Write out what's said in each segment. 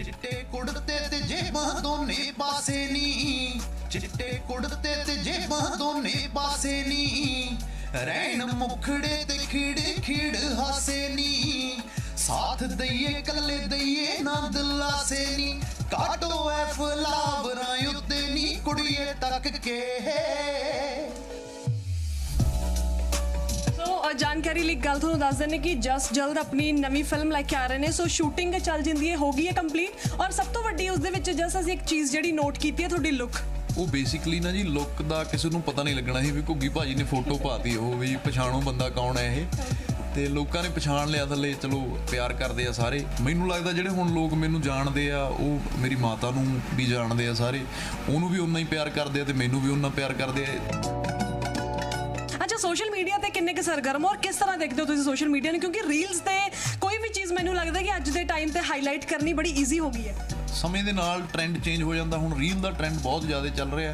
चिट्टे कुड़ते ते जेबां दोने पासे नी, चिट्टे कुड़ते ते जेबां दोने पासे नी, रैन मुखड़े ते खीड़ खीड़ हासे नी, साथ दइए कल्ले दइए ना दिलासे नी, काटो ऐ फलावरां उत्ते नी कुड़िए तक के। जानकारी ਲਈ ਗੱਲ ਤੁਹਾਨੂੰ ਦੱਸ ਦਿੰਦੇ ਕਿ ਜਸ ਜਲਦ ਆਪਣੀ ਨਵੀਂ ਫਿਲਮ ਲੈ ਕੇ ਆ ਰਹੇ ਨੇ। ਸੋ ਸ਼ੂਟਿੰਗ ਚੱਲ ਜਾਂਦੀ ਹੈ, ਹੋ ਗਈ ਹੈ ਕੰਪਲੀਟ। ਔਰ ਸਭ ਤੋਂ ਵੱਡੀ ਉਸ ਦੇ ਵਿੱਚ ਜਸ ਅਸੀਂ ਇੱਕ ਚੀਜ਼ ਜਿਹੜੀ ਨੋਟ ਕੀਤੀ ਹੈ ਤੁਹਾਡੀ ਲੁੱਕ। ਉਹ ਬੇਸਿਕਲੀ ਨਾ ਜੀ ਲੁੱਕ ਦਾ ਕਿਸੇ ਨੂੰ ਪਤਾ ਨਹੀਂ ਲੱਗਣਾ ਸੀ ਵੀ ਘੁੱਗੀ ਭਾਜੀ ਨੇ ਫੋਟੋ ਪਾਤੀ ਉਹ ਵੀ ਪਛਾਣੋ ਬੰਦਾ ਕੌਣ ਹੈ ਇਹ, ਤੇ ਲੋਕਾਂ ਨੇ ਪਛਾਣ ਲਿਆ ਥੱਲੇ। ਚਲੋ ਪਿਆਰ ਕਰਦੇ ਆ ਸਾਰੇ। ਮੈਨੂੰ ਲੱਗਦਾ ਜਿਹੜੇ ਹੁਣ ਲੋਕ ਮੈਨੂੰ ਜਾਣਦੇ ਆ ਉਹ ਮੇਰੀ ਮਾਤਾ ਨੂੰ ਵੀ ਜਾਣਦੇ ਆ ਸਾਰੇ, ਉਹਨੂੰ ਵੀ ਉਨਾ ਹੀ ਪਿਆਰ ਕਰਦੇ ਆ ਤੇ ਮੈਨੂੰ ਵੀ ਉਨਾ ਪਿਆਰ ਕਰਦੇ ਆ। ਅੱਛਾ, ਸੋਸ਼ਲ ਮੀਡੀਆ ਤੇ ਕਿੰਨੇ ਕੁ ਸਰਗਰਮ ਔਰ ਕਿਸ ਤਰ੍ਹਾਂ ਦੇਖਦੇ ਹੋ ਤੁਸੀਂ ਸੋਸ਼ਲ ਮੀਡੀਆ ਨੂੰ? ਕਿਉਂਕਿ ਰੀਲਸ ਤੇ ਕੋਈ ਵੀ ਚੀਜ਼ ਮੈਨੂੰ ਲੱਗਦਾ ਕਿ ਅੱਜ ਦੇ ਟਾਈਮ ਤੇ ਹਾਈਲਾਈਟ ਕਰਨੀ ਬੜੀ ਈਜ਼ੀ ਹੋ ਗਈ ਹੈ। ਸਮੇਂ ਦੇ ਨਾਲ ਟ੍ਰੈਂਡ ਚੇਂਜ ਹੋ ਜਾਂਦਾ। ਹੁਣ ਰੀਲ ਦਾ ਟ੍ਰੈਂਡ ਬਹੁਤ ਜ਼ਿਆਦਾ ਚੱਲ ਰਿਹਾ।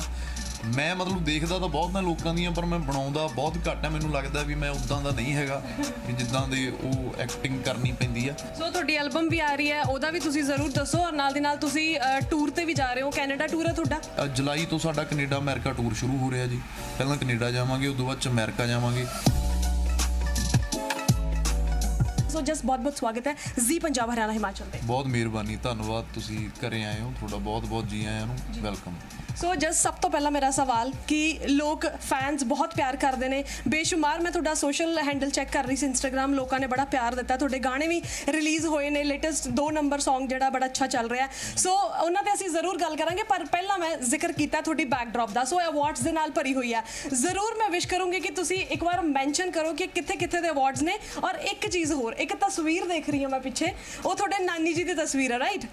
ਮੈਂ ਮਤਲਬ ਦੇਖਦਾ ਤਾਂ ਬਹੁਤ ਨੇ ਲੋਕਾਂ ਦੀਆਂ, ਪਰ ਮੈਂ ਬਣਾਉਂਦਾ ਬਹੁਤ ਘੱਟ ਹੈ। ਮੈਨੂੰ ਲੱਗਦਾ ਵੀ ਮੈਂ ਉੱਦਾਂ ਦਾ ਨਹੀਂ ਹੈਗਾ ਵੀ ਜਿੱਦਾਂ ਦੇ ਉਹ ਐਕਟਿੰਗ ਕਰਨੀ ਪੈਂਦੀ ਆ। ਸੋ ਤੁਹਾਡੀ ਐਲਬਮ ਵੀ ਆ ਰਹੀ ਹੈ, ਉਹਦਾ ਵੀ ਤੁਸੀਂ ਜ਼ਰੂਰ ਦੱਸੋ। ਔਰ ਨਾਲ ਦੀ ਨਾਲ ਤੁਸੀਂ ਟੂਰ ਤੇ ਵੀ ਜਾ ਰਹੇ ਹੋ, ਕੈਨੇਡਾ ਟੂਰ ਹੈ ਤੁਹਾਡਾ। ਜੁਲਾਈ ਤੋਂ ਸਾਡਾ ਕੈਨੇਡਾ ਅਮਰੀਕਾ ਟੂਰ ਸ਼ੁਰੂ ਹੋ ਰਿਹਾ ਜੀ। ਪਹਿਲਾਂ ਕੈਨੇਡਾ ਜਾਵਾਂਗੇ, ਉਦੋਂ ਬਾਅਦ 'ਚ ਅਮਰੀਕਾ ਜਾਵਾਂਗੇ। ਸੋ ਜਸ ਬਹੁਤ ਬਹੁਤ ਸਵਾਗਤ ਹੈ ਜ਼ੀ ਪੰਜਾਬ ਹਰਿਆਣਾ ਹਿਮਾਚਲ ਤੇ। ਬਹੁਤ ਮਿਹਰਬਾਨੀ, ਧੰਨਵਾਦ, ਤੁਸੀਂ ਘਰੇ ਆਏ ਹੋ, ਤੁਹਾਡਾ ਬਹੁਤ ਬਹੁਤ ਜੀ ਆਇਆਂ ਨੂੰ ਵੈਲਕਮ। ਸੋ ਜਸ ਸਭ ਤੋਂ ਪਹਿਲਾਂ ਮੇਰਾ ਸਵਾਲ ਕਿ ਲੋਕ ਫੈਨਸ ਬਹੁਤ ਪਿਆਰ ਕਰਦੇ ਨੇ ਬੇਸ਼ੁਮਾਰ। ਮੈਂ ਤੁਹਾਡਾ ਸੋਸ਼ਲ ਹੈਂਡਲ ਚੈੱਕ ਕਰ ਰਹੀ ਸੀ ਇੰਸਟਾਗ੍ਰਾਮ, ਲੋਕਾਂ ਨੇ ਬੜਾ ਪਿਆਰ ਦਿੱਤਾ। ਤੁਹਾਡੇ ਗਾਣੇ ਵੀ ਰਿਲੀਜ਼ ਹੋਏ ਨੇ, ਲੇਟੈਸਟ 2 ਨੰਬਰ ਸੌਂਗ ਜਿਹੜਾ ਬੜਾ ਅੱਛਾ ਚੱਲ ਰਿਹਾ। ਸੋ ਉਹਨਾਂ ਤੇ ਅਸੀਂ ਜ਼ਰੂਰ ਗੱਲ ਕਰਾਂਗੇ, ਪਰ ਪਹਿਲਾਂ ਮੈਂ ਜ਼ਿਕਰ ਕੀਤਾ ਤੁਹਾਡੀ ਬੈਕਡ੍ਰੌਪ ਦਾ। ਸੋ ਅਵਾਰਡਸ ਦੇ ਨਾਲ ਭਰੀ ਹੋਈ ਹੈ। ਜ਼ਰੂਰ ਮੈਂ ਵਿਸ਼ ਕਰੂੰਗੀ ਕਿ ਤੁਸੀਂ ਇੱਕ ਵਾਰ ਮੈਂਸ਼ਨ ਕਰੋ ਕਿ ਕਿੱਥੇ ਕਿੱਥੇ ਦੇ ਅਵਾਰਡਸ ਨੇ। ਔਰ ਇੱਕ ਚੀਜ਼ ਹੋਰ, ਇੱਕ ਤਸਵੀਰ ਦੇਖ ਰਹੀ ਹਾਂ ਮੈਂ ਪਿੱਛੇ, ਉਹ ਤੁਹਾਡੇ ਨਾਨੀ ਜੀ ਦੀ ਤਸਵੀਰ ਹੈ, ਰਾਈਟ?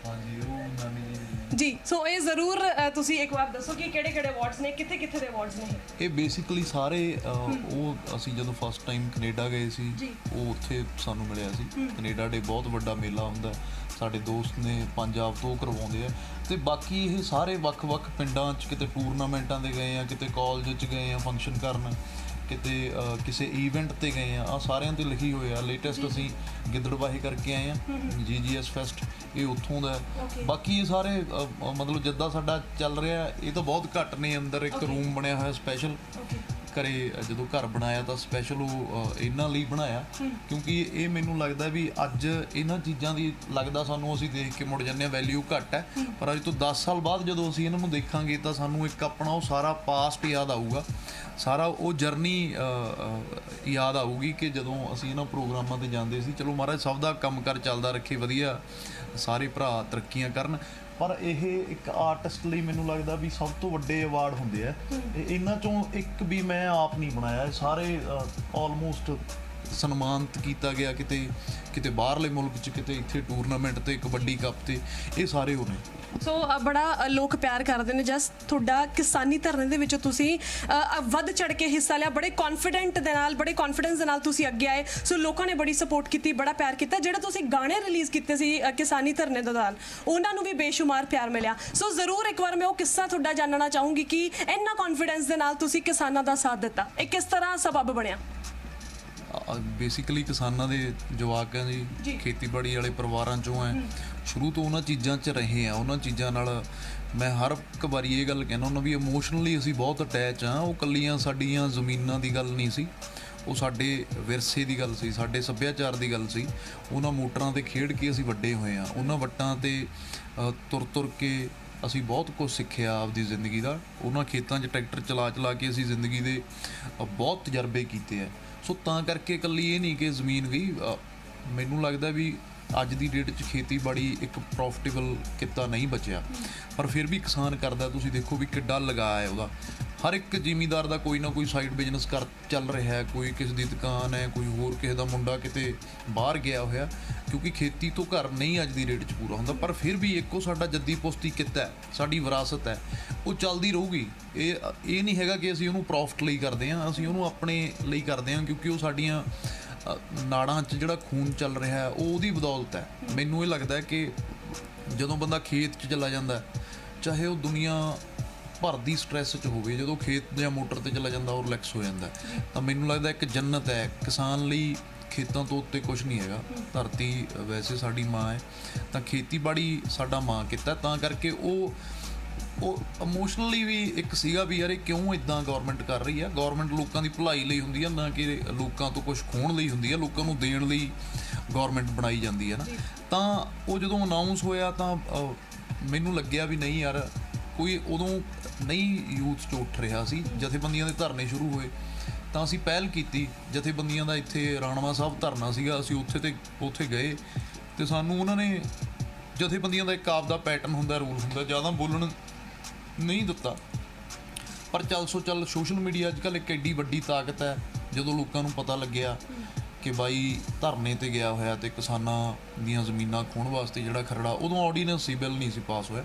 ਹਾਂਜੀ, ਉਹ ਨਾਨੀ ਜੀ। ਸੋ ਇਹ ਜ਼ਰੂਰ ਤੁਸੀਂ ਇੱਕ ਵਾਰ ਦੱਸੋ ਕਿ ਕਿਹੜੇ ਕਿਹੜੇ ਅਵਾਰਡਸ ਨੇ, ਕਿੱਥੇ ਕਿੱਥੇ ਦੇ ਅਵਾਰਡਸ ਨੇ? ਇਹ ਬੇਸਿਕਲੀ ਸਾਰੇ ਉਹ ਅਸੀਂ ਜਦੋਂ ਫਸਟ ਟਾਈਮ ਕੈਨੇਡਾ ਗਏ ਸੀ, ਉਹ ਉੱਥੇ ਸਾਨੂੰ ਮਿਲਿਆ ਸੀ। ਕੈਨੇਡਾ ਡੇ ਬਹੁਤ ਵੱਡਾ ਮੇਲਾ ਹੁੰਦਾ, ਸਾਡੇ ਦੋਸਤ ਨੇ ਪੰਜਾਬ ਤੋਂ ਕਰਵਾਉਂਦੇ ਆ। ਤੇ ਬਾਕੀ ਇਹ ਸਾਰੇ ਵੱਖ-ਵੱਖ ਪਿੰਡਾਂ 'ਚ ਕਿਤੇ ਟੂਰਨਾਮੈਂਟਾਂ ਦੇ ਗਏ ਆ, ਕਿਤੇ ਕਾਲਜ 'ਚ ਗਏ ਆ ਫੰਕਸ਼ਨ ਕਰਨ, ਕਿਤੇ ਕਿਸੇ ਈਵੈਂਟ ਤੇ ਗਏ ਆ। ਸਾਰਿਆਂ ਤੇ ਲਿਖੀ ਹੋਏ ਆ। ਲੇਟੈਸਟ ਅਸੀਂ ਗਿੱਦੜਬਾਹੇ ਕਰਕੇ ਆਏ ਆ, GGS ਫੈਸਟ, ਇਹ ਉੱਥੋਂ ਦਾ। ਬਾਕੀ ਇਹ ਸਾਰੇ ਮਤਲਬ ਜਿੱਦਾਂ ਸਾਡਾ ਚੱਲ ਰਿਹਾ, ਇਹ ਤਾਂ ਬਹੁਤ ਘੱਟ ਨੇ। ਅੰਦਰ ਇੱਕ ਰੂਮ ਬਣਿਆ ਹੋਇਆ ਸਪੈਸ਼ਲ ਘਰੇ, ਜਦੋਂ ਘਰ ਬਣਾਇਆ ਤਾਂ ਸਪੈਸ਼ਲ ਉਹ ਇਹਨਾਂ ਲਈ ਬਣਾਇਆ, ਕਿਉਂਕਿ ਇਹ ਮੈਨੂੰ ਲੱਗਦਾ ਵੀ ਅੱਜ ਇਹਨਾਂ ਚੀਜ਼ਾਂ ਦੀ ਲੱਗਦਾ ਸਾਨੂੰ ਅਸੀਂ ਦੇਖ ਕੇ ਮੁੜ ਜਾਂਦੇ ਹਾਂ ਵੈਲਿਊ ਘੱਟ ਹੈ, ਪਰ ਅੱਜ ਤੋਂ 10 ਸਾਲ ਬਾਅਦ ਜਦੋਂ ਅਸੀਂ ਇਹਨਾਂ ਨੂੰ ਦੇਖਾਂਗੇ ਤਾਂ ਸਾਨੂੰ ਇੱਕ ਆਪਣਾ ਉਹ ਸਾਰਾ ਪਾਸਟ ਯਾਦ ਆਊਗਾ, ਸਾਰਾ ਉਹ ਜਰਨੀ ਯਾਦ ਆਊਗੀ ਕਿ ਜਦੋਂ ਅਸੀਂ ਇਹਨਾਂ ਪ੍ਰੋਗਰਾਮਾਂ 'ਤੇ ਜਾਂਦੇ ਸੀ। ਚਲੋ ਮਹਾਰਾਜ ਸਭ ਦਾ ਕੰਮ ਕਾਰ ਚੱਲਦਾ ਰੱਖੇ, ਵਧੀਆ ਸਾਰੇ ਭਰਾ ਤਰੱਕੀਆਂ ਕਰਨ, ਪਰ ਇਹ ਇੱਕ ਆਰਟਿਸਟ ਲਈ ਮੈਨੂੰ ਲੱਗਦਾ ਵੀ ਸਭ ਤੋਂ ਵੱਡੇ ਅਵਾਰਡ ਹੁੰਦੇ ਆ। ਇਹਨਾਂ ਚੋਂ ਇੱਕ ਵੀ ਮੈਂ ਆਪ ਨਹੀਂ ਬਣਾਇਆ, ਸਾਰੇ ਆਲਮੋਸਟ ਸਨਮਾਨਿਤ ਕੀਤਾ ਗਿਆ, ਕਿਤੇ ਕਿਤੇ ਬਾਹਰਲੇ ਮੁਲਕ 'ਚ, ਕਿਤੇ ਇੱਥੇ ਟੂਰਨਾਮੈਂਟ ਤੇ, ਕਬੱਡੀ ਕੱਪ ਤੇ, ਇਹ ਸਾਰੇ ਉਹ ਨੇ। ਸੋ ਬੜਾ ਲੋਕ ਪਿਆਰ ਕਰਦੇ ਨੇ। ਜਸ ਤੁਹਾਡਾ ਕਿਸਾਨੀ ਧਰਨੇ ਦੇ ਵਿੱਚ ਤੁਸੀਂ ਵੱਧ ਚੜ ਕੇ ਹਿੱਸਾ ਲਿਆ, ਬੜੇ ਕੌਨਫੀਡੈਂਟ ਦੇ ਨਾਲ, ਬੜੇ ਕੌਨਫੀਡੈਂਸ ਦੇ ਨਾਲ ਤੁਸੀਂ ਅੱਗੇ ਆਏ। ਸੋ ਲੋਕਾਂ ਨੇ ਬੜੀ ਸਪੋਰਟ ਕੀਤੀ, ਬੜਾ ਪਿਆਰ ਕੀਤਾ। ਜਿਹੜਾ ਤੁਸੀਂ ਗਾਣੇ ਰਿਲੀਜ਼ ਕੀਤੇ ਸੀ ਕਿਸਾਨੀ ਧਰਨੇ ਦੌਰਾਨ, ਉਹਨਾਂ ਨੂੰ ਵੀ ਬੇਸ਼ੁਮਾਰ ਪਿਆਰ ਮਿਲਿਆ। ਸੋ ਜ਼ਰੂਰ ਇੱਕ ਵਾਰ ਮੈਂ ਉਹ ਕਿੱਸਾ ਤੁਹਾਡਾ ਜਾਣਨਾ ਚਾਹੂੰਗੀ ਕਿ ਇੰਨਾ ਕੌਨਫੀਡੈਂਸ ਦੇ ਨਾਲ ਤੁਸੀਂ ਕਿਸਾਨਾਂ ਦਾ ਸਾਥ ਦਿੱਤਾ, ਇਹ ਕਿਸ ਤਰ੍ਹਾਂ ਸਬਬ ਬਣਿਆ? ਬੇਸਿਕਲੀ ਕਿਸਾਨਾਂ ਦੇ ਜਵਾਕ ਆ ਜੀ, ਖੇਤੀਬਾੜੀ ਵਾਲੇ ਪਰਿਵਾਰਾਂ 'ਚੋਂ ਹੈ, ਸ਼ੁਰੂ ਤੋਂ ਉਹਨਾਂ ਚੀਜ਼ਾਂ 'ਚ ਰਹੇ ਆ। ਉਹਨਾਂ ਚੀਜ਼ਾਂ ਨਾਲ ਮੈਂ ਹਰ ਇੱਕ ਵਾਰੀ ਇਹ ਗੱਲ ਕਹਿੰਦਾ ਹੁੰਦਾ ਵੀ ਇਮੋਸ਼ਨਲੀ ਅਸੀਂ ਬਹੁਤ ਅਟੈਚ ਹਾਂ। ਉਹ ਕੱਲੀਆਂ ਸਾਡੀਆਂ ਜ਼ਮੀਨਾਂ ਦੀ ਗੱਲ ਨਹੀਂ ਸੀ, ਉਹ ਸਾਡੇ ਵਿਰਸੇ ਦੀ ਗੱਲ ਸੀ, ਸਾਡੇ ਸੱਭਿਆਚਾਰ ਦੀ ਗੱਲ ਸੀ। ਉਹਨਾਂ ਮੋਟਰਾਂ 'ਤੇ ਖੇਡ ਕੇ ਅਸੀਂ ਵੱਡੇ ਹੋਏ ਹਾਂ, ਉਹਨਾਂ ਵੱਟਾਂ 'ਤੇ ਤੁਰ ਤੁਰ ਕੇ ਅਸੀਂ ਬਹੁਤ ਕੁਝ ਸਿੱਖਿਆ ਆਪਦੀ ਜ਼ਿੰਦਗੀ ਦਾ। ਉਹਨਾਂ ਖੇਤਾਂ 'ਚ ਟਰੈਕਟਰ ਚਲਾ ਚਲਾ ਕੇ ਅਸੀਂ ਜ਼ਿੰਦਗੀ ਦੇ ਬਹੁਤ ਤਜਰਬੇ ਕੀਤੇ ਆ। ਸੋ ਤਾਂ ਕਰਕੇ ਇਕੱਲੀ ਇਹ ਨਹੀਂ ਕਿ ਜ਼ਮੀਨ ਗਈ। ਮੈਨੂੰ ਲੱਗਦਾ ਵੀ ਅੱਜ ਦੀ ਡੇਟ 'ਚ ਖੇਤੀਬਾੜੀ ਇੱਕ ਪ੍ਰੋਫਿਟੇਬਲ ਕਿੱਤਾ ਨਹੀਂ ਬਚਿਆ, ਪਰ ਫਿਰ ਵੀ ਕਿਸਾਨ ਕਰਦਾ। ਤੁਸੀਂ ਦੇਖੋ ਵੀ ਕਿੱਡਾ ਲਗਾਅ ਹੈ ਉਹਦਾ। ਹਰ ਇੱਕ ਜ਼ਿਮੀਂਦਾਰ ਦਾ ਕੋਈ ਨਾ ਕੋਈ ਸਾਈਡ ਬਿਜ਼ਨਸ ਚੱਲ ਰਿਹਾ ਹੈ, ਕੋਈ ਕਿਸੇ ਦੀ ਦੁਕਾਨ ਹੈ, ਕੋਈ ਹੋਰ ਕਿਸੇ ਦਾ ਮੁੰਡਾ ਕਿਤੇ ਬਾਹਰ ਗਿਆ ਹੋਇਆ, ਕਿਉਂਕਿ ਖੇਤੀ ਤੋਂ ਘਰ ਨਹੀਂ ਅੱਜ ਦੀ ਡੇਟ 'ਚ ਪੂਰਾ ਹੁੰਦਾ। ਪਰ ਫਿਰ ਵੀ ਇੱਕੋ ਸਾਡਾ ਜੱਦੀ ਪੁਸ਼ਤੀ ਕਿੱਤਾ ਹੈ, ਸਾਡੀ ਵਿਰਾਸਤ ਹੈ, ਉਹ ਚੱਲਦੀ ਰਹੂਗੀ। ਇਹ ਨਹੀਂ ਹੈਗਾ ਕਿ ਅਸੀਂ ਉਹਨੂੰ ਪ੍ਰੋਫਿਟ ਲਈ ਕਰਦੇ ਹਾਂ, ਅਸੀਂ ਉਹਨੂੰ ਆਪਣੇ ਲਈ ਕਰਦੇ ਹਾਂ, ਕਿਉਂਕਿ ਉਹ ਸਾਡੀਆਂ ਨਾੜਾਂ 'ਚ ਜਿਹੜਾ ਖੂਨ ਚੱਲ ਰਿਹਾ ਹੈ ਉਹ ਉਹਦੀ ਬਦੌਲਤ ਹੈ। ਮੈਨੂੰ ਇਹ ਲੱਗਦਾ ਕਿ ਜਦੋਂ ਬੰਦਾ ਖੇਤ 'ਚ ਚਲਾ ਜਾਂਦਾ, ਚਾਹੇ ਉਹ ਦੁਨੀਆ ਭਰ ਦੀ ਸਟ੍ਰੈਸ 'ਚ ਹੋਵੇ, ਜਦੋਂ ਖੇਤ ਜਾਂ ਮੋਟਰ 'ਤੇ ਚਲਾ ਜਾਂਦਾ ਉਹ ਰਿਲੈਕਸ ਹੋ ਜਾਂਦਾ। ਤਾਂ ਮੈਨੂੰ ਲੱਗਦਾ ਇੱਕ ਜੰਨਤ ਹੈ ਕਿਸਾਨ ਲਈ। ਖੇਤਾਂ ਤੋਂ ਉੱਤੇ ਕੁਝ ਨਹੀਂ ਹੈਗਾ, ਧਰਤੀ ਵੈਸੇ ਸਾਡੀ ਮਾਂ ਹੈ, ਤਾਂ ਖੇਤੀਬਾੜੀ ਸਾਡਾ ਮਾਂ ਕਿੱਤਾ, ਤਾਂ ਕਰਕੇ ਉਹ ਇਮੋਸ਼ਨਲੀ ਵੀ ਇੱਕ ਸੀਗਾ ਵੀ ਯਾਰ ਇਹ ਕਿਉਂ ਇਦਾਂ ਗਵਰਨਮੈਂਟ ਕਰ ਰਹੀ ਆ। ਗਵਰਨਮੈਂਟ ਲੋਕਾਂ ਦੀ ਭਲਾਈ ਲਈ ਹੁੰਦੀ ਆ, ਨਾ ਕਿ ਲੋਕਾਂ ਤੋਂ ਕੁਝ ਖੋਹਣ ਲਈ ਹੁੰਦੀ ਆ, ਲੋਕਾਂ ਨੂੰ ਦੇਣ ਲਈ ਗਵਰਨਮੈਂਟ ਬਣਾਈ ਜਾਂਦੀ ਹੈ ਨਾ। ਤਾਂ ਉਹ ਜਦੋਂ ਅਨਾਊਂਸ ਹੋਇਆ ਤਾਂ ਮੈਨੂੰ ਲੱਗਿਆ ਵੀ ਨਹੀਂ ਯਾਰ, ਕੋਈ ਉਦੋਂ ਨਹੀਂ ਯੂਥ 'ਚ ਉੱਠ ਰਿਹਾ ਸੀ। ਜਥੇਬੰਦੀਆਂ ਦੇ ਧਰਨੇ ਸ਼ੁਰੂ ਹੋਏ ਤਾਂ ਅਸੀਂ ਪਹਿਲ ਕੀਤੀ, ਜਥੇਬੰਦੀਆਂ ਦਾ ਇੱਥੇ ਰਾਣਵਾ ਸਾਹਿਬ ਧਰਨਾ ਸੀਗਾ, ਅਸੀਂ ਉੱਥੇ ਗਏ ਤੇ ਸਾਨੂੰ ਉਹਨਾਂ ਨੇ, ਜਥੇਬੰਦੀਆਂ ਦਾ ਇੱਕ ਆਪਦਾ ਪੈਟਰਨ ਹੁੰਦਾ, ਰੂਲ ਹੁੰਦਾ, ਜ਼ਿਆਦਾ ਬੋਲਣ ਨਹੀਂ ਦਿੱਤਾ। ਪਰ ਚੱਲ ਸੋਸ਼ਲ ਮੀਡੀਆ ਅੱਜ ਕੱਲ੍ਹ ਇੱਕ ਐਡੀ ਵੱਡੀ ਤਾਕਤ ਹੈ। ਜਦੋਂ ਲੋਕਾਂ ਨੂੰ ਪਤਾ ਲੱਗਿਆ ਕਿ ਬਾਈ ਧਰਨੇ ਤੇ ਗਿਆ ਹੋਇਆ ਤੇ ਕਿਸਾਨਾਂ ਦੀਆਂ ਜ਼ਮੀਨਾਂ ਖੋਹਣ ਵਾਸਤੇ ਜਿਹੜਾ ਖਰੜਾ, ਉਦੋਂ ਆਰਡੀਨੈਂਸ ਸੀ, ਬਿੱਲ ਨਹੀਂ ਸੀ ਪਾਸ ਹੋਇਆ,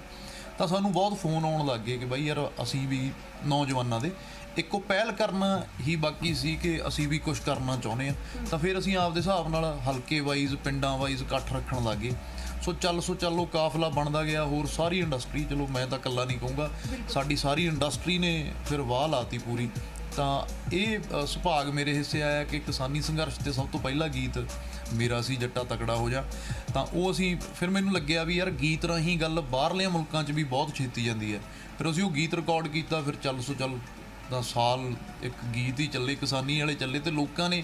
ਤਾਂ ਸਾਨੂੰ ਬਹੁਤ ਫੋਨ ਆਉਣ ਲੱਗ ਗਏ ਕਿ ਬਾਈ ਯਾਰ ਅਸੀਂ ਵੀ ਨੌਜਵਾਨਾਂ ਦੇ ਇੱਕੋ ਪਹਿਲ ਕਰਨਾ ਹੀ ਬਾਕੀ ਸੀ ਕਿ ਅਸੀਂ ਵੀ ਕੁਝ ਕਰਨਾ ਚਾਹੁੰਦੇ ਹਾਂ। ਤਾਂ ਫਿਰ ਅਸੀਂ ਆਪਦੇ ਹਿਸਾਬ ਨਾਲ ਹਲਕੇ ਵਾਈਜ਼, ਪਿੰਡਾਂ ਵਾਈਜ਼ ਇਕੱਠ ਰੱਖਣ ਲੱਗ ਗਏ। ਸੋ ਚੱਲ ਉਹ ਕਾਫਲਾ ਬਣਦਾ ਗਿਆ। ਹੋਰ ਸਾਰੀ ਇੰਡਸਟਰੀ, ਚਲੋ ਮੈਂ ਤਾਂ ਇਕੱਲਾ ਨਹੀਂ ਕਹੂੰਗਾ, ਸਾਡੀ ਸਾਰੀ ਇੰਡਸਟਰੀ ਨੇ ਫਿਰ ਵਾਹ ਲਾਤੀ ਪੂਰੀ। ਤਾਂ ਇਹ ਸੁਭਾਗ ਮੇਰੇ ਹਿੱਸੇ ਆਇਆ ਕਿ ਕਿਸਾਨੀ ਸੰਘਰਸ਼ 'ਤੇ ਸਭ ਤੋਂ ਪਹਿਲਾ ਗੀਤ ਮੇਰਾ ਸੀ, ਜੱਟਾ ਤਕੜਾ ਹੋ ਜਾ। ਤਾਂ ਉਹ ਅਸੀਂ, ਫਿਰ ਮੈਨੂੰ ਲੱਗਿਆ ਵੀ ਯਾਰ ਗੀਤ ਰਾਹੀਂ ਗੱਲ ਬਾਹਰਲੇ ਮੁਲਕਾਂ 'ਚ ਵੀ ਬਹੁਤ ਛੇਤੀ ਜਾਂਦੀ ਹੈ। ਫਿਰ ਅਸੀਂ ਉਹ ਗੀਤ ਰਿਕਾਰਡ ਕੀਤਾ। ਫਿਰ ਚੱਲ ਦਾ ਸਾਲ ਇੱਕ ਗੀਤ ਹੀ ਚੱਲੇ, ਕਿਸਾਨੀ ਵਾਲੇ ਚੱਲੇ, ਤੇ ਲੋਕਾਂ ਨੇ,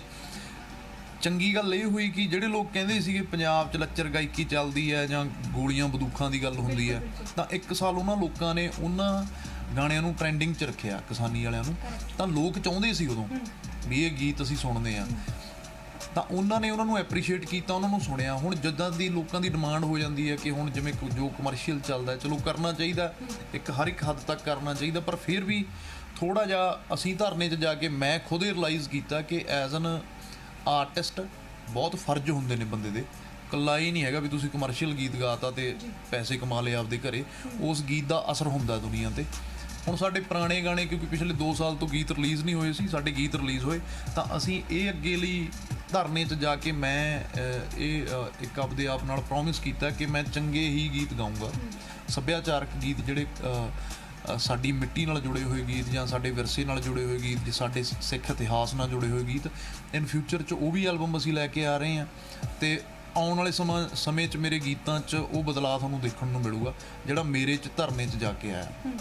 ਚੰਗੀ ਗੱਲ ਇਹ ਹੋਈ ਕਿ ਜਿਹੜੇ ਲੋਕ ਕਹਿੰਦੇ ਸੀਗੇ ਪੰਜਾਬ 'ਚ ਲੱਚਰ ਗਾਇਕੀ ਚੱਲਦੀ ਹੈ ਜਾਂ ਗੋਲੀਆਂ ਬੰਦੂਕਾਂ ਦੀ ਗੱਲ ਹੁੰਦੀ ਹੈ, ਤਾਂ ਇੱਕ ਸਾਲ ਉਹਨਾਂ ਲੋਕਾਂ ਨੇ ਉਹਨਾਂ ਗਾਣਿਆਂ ਨੂੰ ਟ੍ਰੈਂਡਿੰਗ 'ਚ ਰੱਖਿਆ, ਕਿਸਾਨੀ ਵਾਲਿਆਂ ਨੂੰ। ਤਾਂ ਲੋਕ ਚਾਹੁੰਦੇ ਸੀ ਉਦੋਂ ਵੀ ਇਹ ਗੀਤ ਅਸੀਂ ਸੁਣਦੇ ਹਾਂ, ਤਾਂ ਉਹਨਾਂ ਨੇ ਉਹਨਾਂ ਨੂੰ ਐਪਰੀਸ਼ੀਏਟ ਕੀਤਾ, ਉਹਨਾਂ ਨੂੰ ਸੁਣਿਆ। ਹੁਣ ਜਿੱਦਾਂ ਦੀ ਲੋਕਾਂ ਦੀ ਡਿਮਾਂਡ ਹੋ ਜਾਂਦੀ ਹੈ ਕਿ ਹੁਣ ਜਿਵੇਂ ਜੋ ਕਮਰਸ਼ੀਅਲ ਚੱਲਦਾ, ਚਲੋ ਕਰਨਾ ਚਾਹੀਦਾ, ਇੱਕ ਹਰ ਇੱਕ ਹੱਦ ਤੱਕ ਕਰਨਾ ਚਾਹੀਦਾ, ਪਰ ਫਿਰ ਵੀ ਥੋੜ੍ਹਾ ਜਿਹਾ ਅਸੀਂ ਧਰਨੇ 'ਚ ਜਾ ਕੇ ਮੈਂ ਖੁਦ ਹੀ ਰਿਅਲਾਈਜ਼ ਕੀਤਾ ਕਿ ਐਜ਼ ਐਨ ਆਰਟਿਸਟ ਬਹੁਤ ਫਰਜ਼ ਹੁੰਦੇ ਨੇ ਬੰਦੇ ਦੇ। ਇਕੱਲਾ ਹੀ ਨਹੀਂ ਹੈਗਾ ਵੀ ਤੁਸੀਂ ਕਮਰਸ਼ੀਅਲ ਗੀਤ ਗਾਤਾ ਤੇ ਪੈਸੇ ਕਮਾ ਲਏ ਆਪਦੇ ਘਰੇ, ਉਸ ਗੀਤ ਦਾ ਅਸਰ ਹੁੰਦਾ ਦੁਨੀਆ 'ਤੇ। ਹੁਣ ਸਾਡੇ ਪੁਰਾਣੇ ਗਾਣੇ, ਕਿਉਂਕਿ ਪਿਛਲੇ 2 ਸਾਲ ਤੋਂ ਗੀਤ ਰਿਲੀਜ਼ ਨਹੀਂ ਹੋਏ ਸੀ, ਸਾਡੇ ਗੀਤ ਰਿਲੀਜ਼ ਹੋਏ, ਤਾਂ ਅਸੀਂ ਇਹ ਅੱਗੇ ਲਈ ਧਰਨੇ 'ਚ ਜਾ ਕੇ ਮੈਂ ਇੱਕ ਆਪਦੇ ਆਪ ਨਾਲ ਪ੍ਰੋਮਿਸ ਕੀਤਾ ਕਿ ਮੈਂ ਚੰਗੇ ਹੀ ਗੀਤ ਗਾਊਂਗਾ, ਸੱਭਿਆਚਾਰਕ ਗੀਤ, ਜਿਹੜੇ ਸਾਡੀ ਮਿੱਟੀ ਨਾਲ ਜੁੜੇ ਹੋਏ ਗੀਤ ਜਾਂ ਸਾਡੇ ਵਿਰਸੇ ਨਾਲ ਜੁੜੇ ਹੋਏ ਗੀਤ, ਸਾਡੇ ਸਿੱਖ ਇਤਿਹਾਸ ਨਾਲ ਜੁੜੇ ਹੋਏ ਗੀਤ। ਇਨ ਫਿਊਚਰ 'ਚ ਉਹ ਵੀ ਐਲਬਮ ਅਸੀਂ ਲੈ ਕੇ ਆ ਰਹੇ ਹਾਂ, ਤੇ ਆਉਣ ਵਾਲੇ ਸਮੇਂ 'ਚ ਮੇਰੇ ਗੀਤਾਂ 'ਚ ਉਹ ਬਦਲਾਅ ਤੁਹਾਨੂੰ ਦੇਖਣ ਨੂੰ ਮਿਲੂਗਾ ਜਿਹੜਾ ਮੇਰੇ 'ਚ ਧਰਨੇ 'ਚ ਜਾ ਕੇ ਆਇਆ।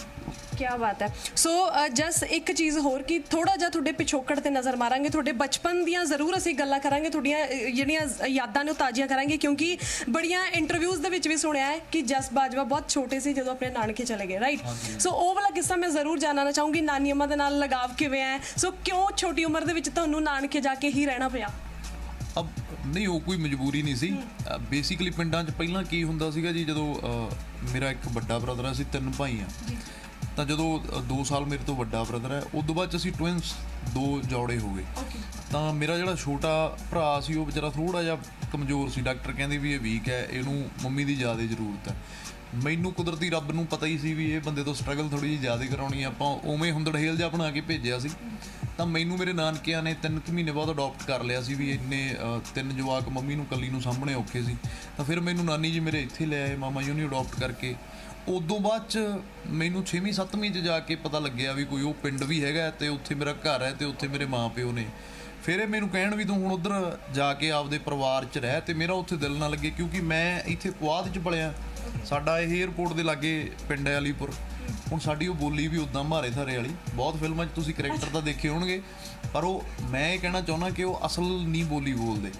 ਕੀ ਬਾਤ ਹੈ। ਸੋ ਜਸ ਇੱਕ ਚੀਜ਼ ਹੋਰ ਕਿ ਥੋੜਾ ਜਿਹਾ ਤੁਹਾਡੇ ਪਿਛੋਕੜ ਤੇ ਨਜ਼ਰ ਮਾਰਾਂਗੇ, ਤੁਹਾਡੇ ਬਚਪਨ ਦੀਆਂ ਜ਼ਰੂਰ ਅਸੀਂ ਗੱਲਾਂ ਕਰਾਂਗੇ, ਤੁਹਾਡੀਆਂ ਜਿਹੜੀਆਂ ਯਾਦਾਂ ਨੇ ਉਹ ਤਾਜ਼ੀਆਂ ਕਰਾਂਗੇ, ਕਿਉਂਕਿ ਬੜੀਆਂ ਇੰਟਰਵਿਊਜ਼ ਦੇ ਵਿੱਚ ਵੀ ਸੁਣਿਆ ਹੈ ਕਿ ਜਸ ਬਾਜਵਾ ਬਹੁਤ ਛੋਟੇ ਸੀ ਜਦੋਂ ਆਪਣੇ ਨਾਨਕੇ ਚਲੇ ਗਏ, ਰਾਈਟ? ਸੋ ਉਹ ਵਾਲਾ ਕਿੱਸਾ ਮੈਂ ਜ਼ਰੂਰ ਜਾਣਨਾ ਚਾਹੂੰਗੀ, ਨਾਨੀ ਅੰਮਾ ਦੇ ਨਾਲ ਲਗਾਵ ਕਿਵੇਂ ਹੈ? ਸੋ ਕਿਉਂ ਛੋਟੀ ਉਮਰ ਦੇ ਵਿੱਚ ਤੁਹਾਨੂੰ ਨਾਨਕੇ ਜਾ ਕੇ ਹੀ ਰਹਿਣਾ ਪਿਆ? ਨਹੀਂ, ਉਹ ਕੋਈ ਮਜਬੂਰੀ ਨਹੀਂ ਸੀ। ਬੇਸਿਕਲੀ ਪਿੰਡਾਂ 'ਚ ਪਹਿਲਾਂ ਕੀ ਹੁੰਦਾ ਸੀਗਾ ਜੀ, ਜਦੋਂ ਮੇਰਾ ਇੱਕ ਵੱਡਾ ਬ੍ਰਦਰ ਹੈ, ਅਸੀਂ 3 ਭਾਈ ਹਾਂ, ਤਾਂ ਜਦੋਂ 2 ਸਾਲ ਮੇਰੇ ਤੋਂ ਵੱਡਾ ਬ੍ਰਦਰ ਹੈ, ਉਸ ਤੋਂ ਬਾਅਦ 'ਚ ਅਸੀਂ ਟਵਿੰਸ 2 ਜੋੜੇ ਹੋ ਗਏ। ਤਾਂ ਮੇਰਾ ਜਿਹੜਾ ਛੋਟਾ ਭਰਾ ਸੀ ਉਹ ਵਿਚਾਰਾ ਥੋੜ੍ਹਾ ਜਿਹਾ ਕਮਜ਼ੋਰ ਸੀ, ਡਾਕਟਰ ਕਹਿੰਦੇ ਵੀ ਇਹ ਵੀਕ ਹੈ, ਇਹਨੂੰ ਮੰਮੀ ਦੀ ਜ਼ਿਆਦਾ ਜ਼ਰੂਰਤ ਹੈ। ਮੈਨੂੰ ਕੁਦਰਤੀ ਰੱਬ ਨੂੰ ਪਤਾ ਹੀ ਸੀ ਵੀ ਇਹ ਬੰਦੇ ਤੋਂ ਸਟਰਗਲ ਥੋੜ੍ਹੀ ਜਿਹੀ ਜ਼ਿਆਦਾ ਕਰਾਉਣੀ, ਆਪਾਂ ਉਵੇਂ ਹੁੰਦੜਹੇਲ ਜਿਹਾ ਬਣਾ ਕੇ ਭੇਜਿਆ ਸੀ। ਤਾਂ ਮੈਨੂੰ ਮੇਰੇ ਨਾਨਕਿਆਂ ਨੇ 3 ਮਹੀਨੇ ਬਾਅਦ ਅਡੋਪਟ ਕਰ ਲਿਆ ਸੀ ਵੀ ਇੰਨੇ 3 ਜਵਾਕ ਮੰਮੀ ਨੂੰ ਇਕੱਲੀ ਨੂੰ ਸਾਂਭਣੇ ਔਖੇ ਸੀ। ਤਾਂ ਫਿਰ ਮੈਨੂੰ ਨਾਨੀ ਜੀ ਮੇਰੇ ਇੱਥੇ ਲੈ ਆਏ, ਮਾਮਾ ਜੀ ਨੇ ਅਡੋਪਟ ਕਰਕੇ। ਉਦੋਂ ਬਾਅਦ 'ਚ ਮੈਨੂੰ 6ਵੀਂ 7ਵੀਂ 'ਚ ਜਾ ਕੇ ਪਤਾ ਲੱਗਿਆ ਵੀ ਕੋਈ ਉਹ ਪਿੰਡ ਵੀ ਹੈਗਾ ਅਤੇ ਉੱਥੇ ਮੇਰਾ ਘਰ ਹੈ ਅਤੇ ਉੱਥੇ ਮੇਰੇ ਮਾਂ ਪਿਓ ਨੇ। ਫਿਰ ਇਹ ਮੈਨੂੰ ਕਹਿਣ ਵੀ ਤੂੰ ਹੁਣ ਉੱਧਰ ਜਾ ਕੇ ਆਪਦੇ ਪਰਿਵਾਰ 'ਚ ਰਹਿ, ਅਤੇ ਮੇਰਾ ਉੱਥੇ ਦਿਲ ਨਾ ਲੱਗੇ ਕਿਉਂਕਿ ਮੈਂ ਇੱਥੇ ਪੁਆਧ 'ਚ ਪਲਿਆ। ਸਾਡਾ ਇਹ ਏਅਰਪੋਰਟ ਦੇ ਲਾਗੇ ਪਿੰਡ ਹੈ ਅਲੀਪੁਰ। ਹੁਣ ਸਾਡੀ ਉਹ ਬੋਲੀ ਵੀ ਉੱਦਾਂ ਮਾਰੇ ਧਾਰੇ ਵਾਲੀ, ਬਹੁਤ ਫਿਲਮਾਂ 'ਚ ਤੁਸੀਂ ਕਰੈਕਟਰ ਤਾਂ ਦੇਖੇ ਹੋਣਗੇ, ਪਰ ਉਹ ਮੈਂ ਇਹ ਕਹਿਣਾ ਚਾਹੁੰਦਾ ਕਿ ਉਹ ਅਸਲ ਨਹੀਂ ਬੋਲੀ ਬੋਲਦੇ।